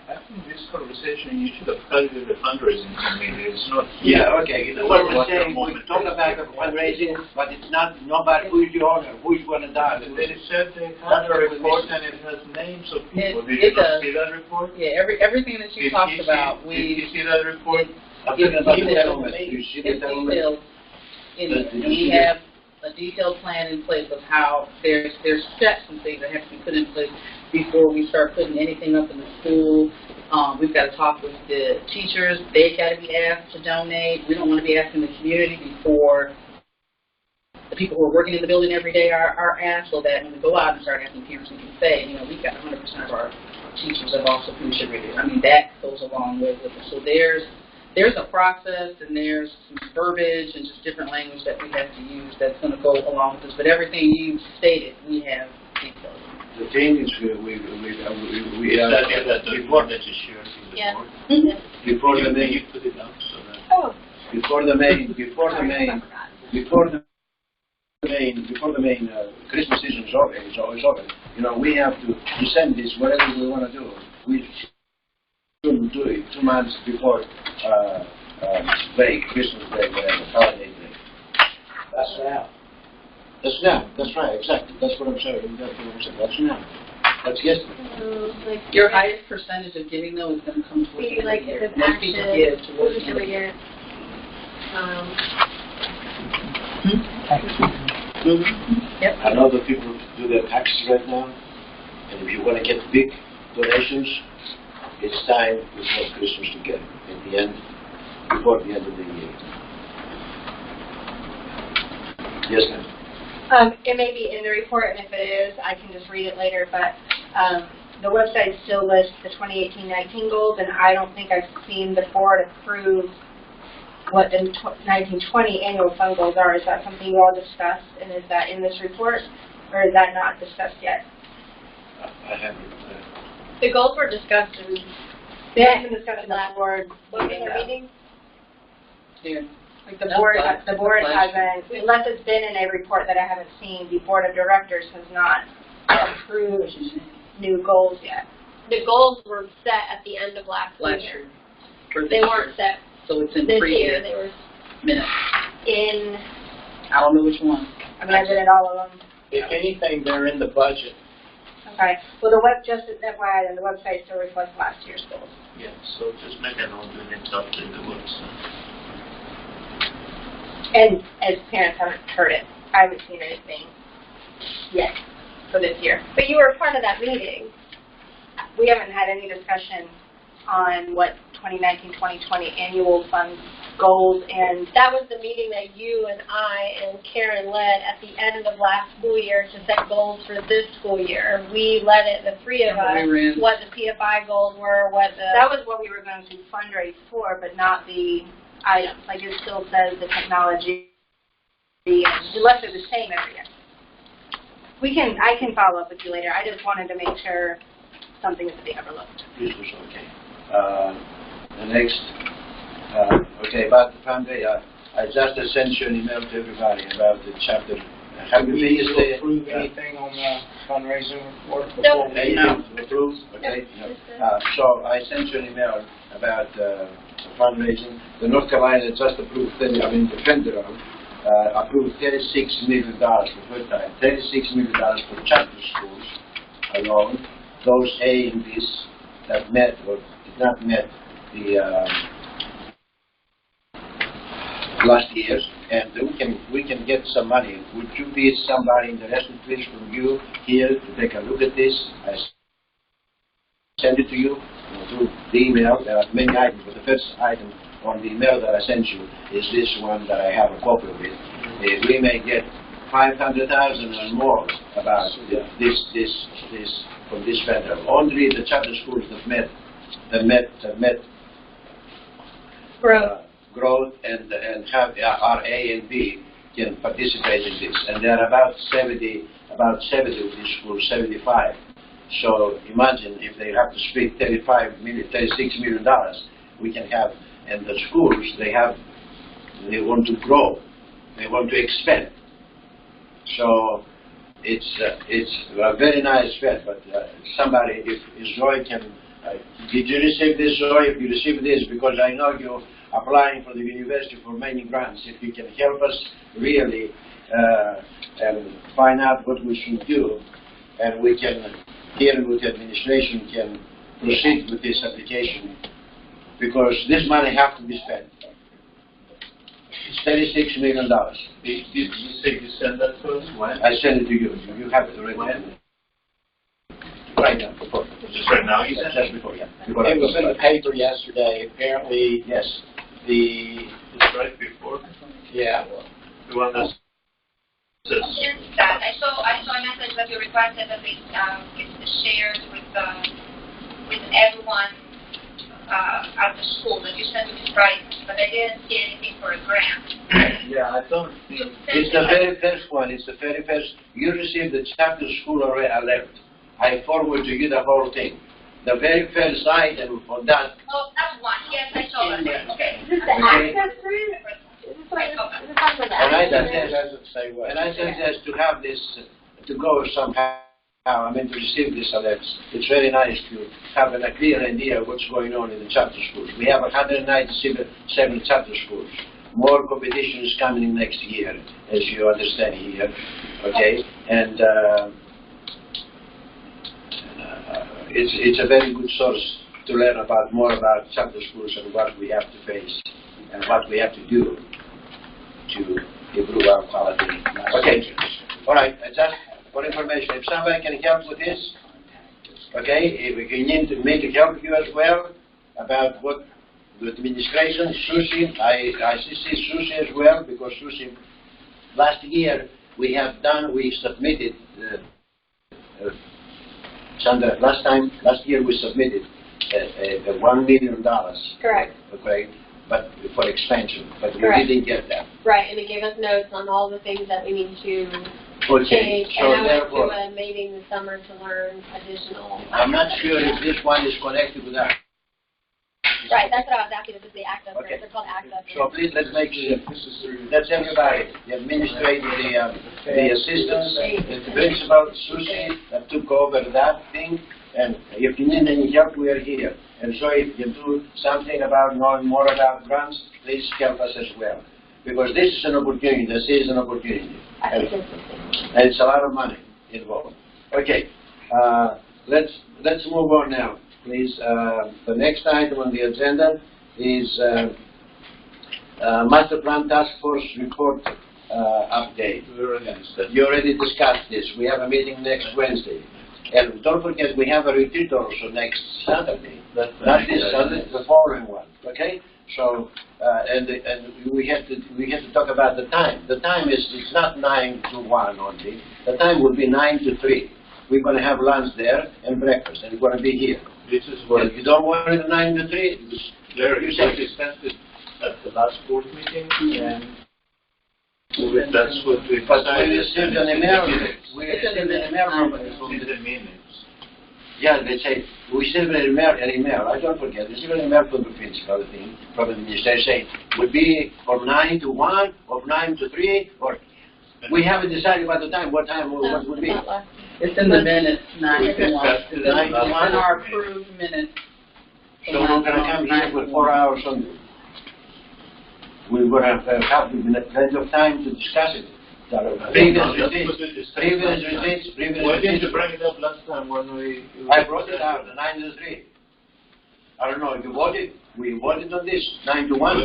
S1: I think this conversation you should have had with the fundraising committee. It's not.
S3: Yeah, okay. What we're saying, we talk about the fundraising, but it's not nobody who is the owner, who is going to die.
S1: They said they had a report and it has names of people. Did you see that report?
S5: Yeah, everything that you talked about.
S1: Did you see that report?
S5: It's detailed. We have a detailed plan in place of how there's steps and things that have to be put in place before we start putting anything up in the school. We've got to talk with the teachers. They've got to be asked to donate. We don't want to be asking the community before the people who are working in the building every day are asked, so that when we go out and start asking parents, we can say, we've got 100% of our teachers have also contributed. That goes a long way with it. So there's a process and there's some verbiage and just different language that we have to use that's going to go along with this. But everything you stated, we have details.
S3: The thing is, we have
S1: before that you shared with the board.
S3: Before the main.
S1: You put it down so that.
S3: Before the main Christmas season is over. We have to send this whatever we want to do. We shouldn't do it 2 months before Christmas break, whatever, holiday break. That's now. That's right, exactly. That's what I'm saying. That's now. That's yesterday.
S5: Your highest percentage of giving, though, is going to come towards the end of the year. Most people give towards the end of the year.
S3: Yep. I know that people do their taxes right now, and if you want to get big donations, it's time before Christmas to get it, before the end of the year. Yes, ma'am.
S2: It may be in the report, and if it is, I can just read it later, but
S8: the website still lists the 2018-19 goals, and I don't think I've seen the board approve what the 1920 annual fund goals are. Is that something you all discussed, and is that in this report, or is that not discussed yet?
S3: I haven't.
S2: The goals were discussed in
S8: They haven't been discussed in the board
S2: what was
S8: meeting,
S2: our
S8: though.
S2: meeting?
S5: Here.
S8: Like the
S5: No,
S8: board,
S5: but-
S8: the board
S5: but-
S8: hasn't, unless it's been in a report that I haven't seen, the board of directors has not approved new goals yet.
S2: The goals were set at the end of last
S5: Last
S2: year.
S5: year. For this
S2: They
S5: year.
S2: weren't set
S5: So it's in
S2: this year.
S5: previous
S2: They were
S5: minutes.
S2: in,
S5: I don't know which one.
S8: I mean, I did it all of them.
S4: If anything, they're in the budget.
S8: Okay. Well, the web, just as FYI, then the website still reflects last year's goals.
S1: Yeah, so just make a note when it's up to the website.
S8: And as parents haven't heard it, I haven't seen anything yet for this year.
S2: but you were part of that meeting.
S8: We haven't had any discussion on what 2019-2020 annual fund goals, and
S2: That was the meeting that you and I and Karen led at the end of last school year to set goals for this school year. We led it, the three of us,
S5: We were in.
S2: what the PFI goals were, what
S8: that
S2: the,
S8: was what we were going to fundraise for, but not the items. Like it still says the technology, unless they're the same every year. I can follow up with you later. I just wanted to make sure something is being overlooked.
S3: This was okay. The next, okay, about the fundraiser, I just sent you an email to everybody about the chapter. Have you
S4: Do we need
S3: finished
S4: to approve anything on the fundraising report
S2: No.
S4: before we
S3: anything approved? Okay. No. So I sent you an email about fundraising. The North Carolina just approved, the federal approved $36 million for first time, $36 million for charter schools alone. Those A and Bs that met or did not met the last years, and we can get some money. Would you be somebody interested, please, from you here to take a look at this? I send it to you through the email. There are many items, but the first item on the email that I sent you is this one that I have a copy of it. We may get 500,000 and more about this from this federal. Only the charter schools that met growth and have are A and B can participate in this. And there are about 70 of these schools, 75. So imagine if they have to spend $36 million, we can have, and the schools, they want to grow, they want to expand. So it's a very nice fit, but somebody, if Zoe can, did you receive this, Zoe? If you received this, because I know you're applying for the university for many grants, if you can help us really and find out what we should do, and we can, here with the administration, can proceed with this application, because this money has to be spent. It's $36 million.
S1: Did you say you sent that to us? When?
S3: I sent it to you. You have it already. Right now, before.
S1: Just right now you sent
S3: Just
S1: it?
S3: before, yeah.
S4: It was in the paper yesterday. Apparently,
S3: Yes.
S1: It's right before.
S4: yeah.
S1: The one that says,
S7: That I saw a message that you requested that it's shared with everyone at the school, that you sent it to Friday, but I didn't see anything for a grant.
S1: yeah, I don't.
S3: It's the very first one. It's the very first. You received the chapter school alert. I forward to you the whole thing. The very first item on that.
S7: Oh, that's one. Yes, I saw that. Okay.
S8: Is this the
S3: Okay.
S8: access route? Is this like, is this like the
S3: And I
S8: access
S3: suggest,
S8: route?
S4: Doesn't say what.
S3: and I suggest to have this, to go somehow, I mean, to receive this alert. It's very nice to have a clear idea of what's going on in the charter schools. We have 197 charter schools. More competition is coming next year, as you understand here, okay? And it's a very good source to learn about more about charter schools and what we have to face and what we have to do to improve our quality. Okay, all right, just for information, if somebody can help with this, okay, if we can need to make it help you as well about what the administration, Susie, I see Susie as well, because Susie, last year we submitted Sandra, last year we submitted $1 million.
S2: Correct.
S3: Okay, but for expansion, but
S2: Correct.
S3: we didn't get that.
S2: Right, and it gave us notes on all the things that we need to
S3: Okay,
S2: change.
S3: so
S2: And I went
S3: therefore,
S2: to a meeting this summer to learn additional.
S3: I'm not sure if this one is connected with that.
S2: Right, that's what I was asking, is the access
S3: Okay.
S2: rates, they're called access
S3: So
S2: rates.
S3: please, let's make sure, that's everybody, the administrator, the assistants, the principal, Susie, that took over that thing, and if you need any help, we are here. And so if you do something about knowing more about grants, please help us as well. Because this is an opportunity, this is an opportunity.
S2: I think it's the same.
S3: And it's a lot of money involved. Okay, let's move on now, please. The next item on the agenda is Master Plan Task Force report update. You already discussed this. We have a meeting next Wednesday. And don't forget, we have a retreat also next Saturday. Not this Saturday, the following one. Okay? So, and we have to talk about the time. The time it's not 9 to 1 only. The time will be 9 to 3. We're going to have lunch there and breakfast, and we're going to be here.
S1: This is what
S3: If you don't want it 9 to 3,
S1: Larry
S3: you say
S1: discussed it at the last board meeting, and that's what we
S3: but
S1: decided.
S3: we received an email. We received an email from
S1: In the minutes.
S3: yeah, they say, we received an email, I don't forget, we received an email from the principal, I think, from the administration, saying, would be from 9 to 1, or 9 to 3, or, we haven't decided about the time, what time, what would be.
S5: It's in the minutes, 9 to 1.
S1: Discussed it
S3: Nine
S5: It's
S3: to
S5: in
S3: one.
S5: our approved minutes.
S3: So we're gonna come here for 4 hours on, we're gonna have plenty of time to discuss it. Previous receipts,
S1: Why didn't you bring it up last time when we?
S3: I brought it out, 9 to 3. I don't know, if you voted, we voted on this, 9 to 1.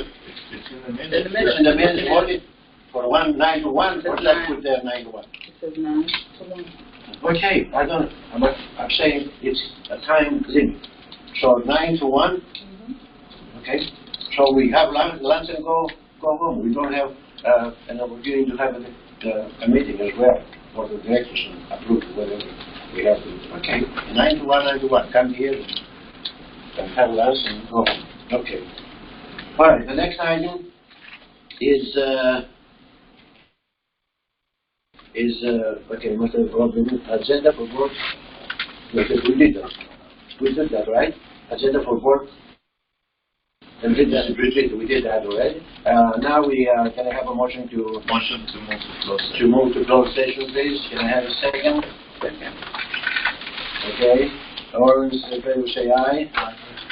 S1: It's in the minutes.
S3: It's in the minutes voted for 9 to 1, or let's put there 9 to 1.
S5: It says 9 to 1.
S3: Okay, I'm saying it's a time limit. So 9 to 1, okay? So we have lunch and go home. We don't have an opportunity to have a meeting as well for the directors and approve whatever we have to do. Okay, 9 to 1, come here and have lunch and go home. Okay. All right, the next item is okay, must have brought the agenda for board. We did that. We did that, right? Agenda for board. And we did that already. Now we can I have a motion to move to closed session, please? Can I have a second? Second. Okay. All in favor say aye.